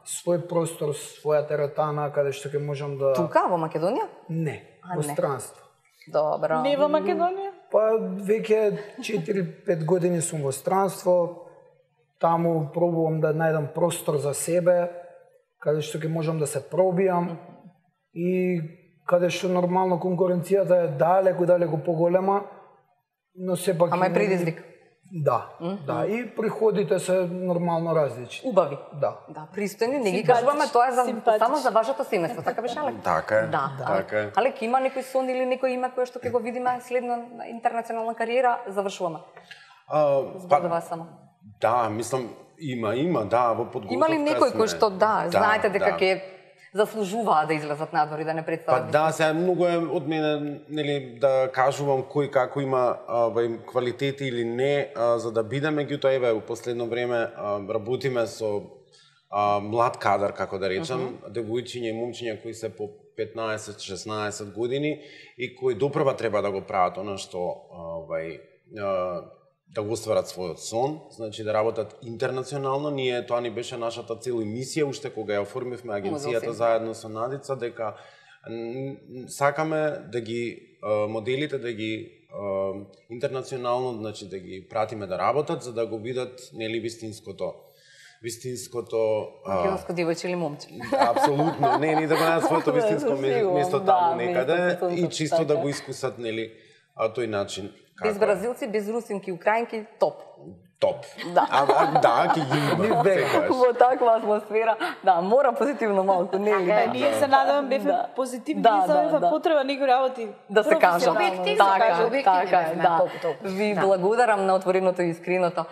свој простор, своја теретана, каде што ќе можам да... Тука, во Македонија? Не, во странство. Добро. Не во Македонија? Па веќе 4-5 години сум во странство. Таму пробувам да најдам простор за себе, каде што ќе можам да се пробијам и каде што нормално конкуренцијата е далеку поголема, но сепак... Ама е предизвик. Да, да, и приходите се нормално различни. Убави. Да. Да, пристојни, не ги кажуваме, тоа е само за вашето семејство, така беше, Алек? Така е. Да, така е. Алек, има некој сон или некој име кое што ќе го видиме следно на интернационална кариера, завршуваме. Збор за вас само. Да, мислам, има, да, во подготовка има ли некој кој што, знаете дека ќе заслужуваа да излезат надвор и да не представат? Па да, сега многу е од мене, нели, да кажувам кој како има квалитети или не, за да бидеме, меѓутоа еве во последно време работиме со млад кадар, како да речам, девојчиња и момчиња кои се по 15-16 години и кои допрва треба да го прават она што да го остварат својот сон, значи да работат интернационално. Ние тоа ни беше нашата цел и мисија уште кога ја оформивме агенцијата заедно со Надица, дека сакаме да ги моделите да ги интернационално, значи да ги пратиме да работат за да го видат нели вистинското македонско девојче или момче. Апсолутно, не да го најдат своето вистинско место таму некаде и чисто да го искусат нели тој начин. Без бразилци, без русинки, украинки, топ. Топ. Да. Да, ќе ги има. Во таква атмосфера, да, мора позитивно малку, нели? Ние се надевам бевме позитивни, за потреба некои работи да се кажат. Така е, да. Ви благодарам на отвореното и искреното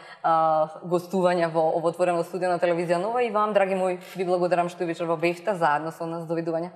гостување во отворено студио на телевизија Нова и вам, драги мои, ви благодарам што вечер во бевте заедно со нас. Довидување.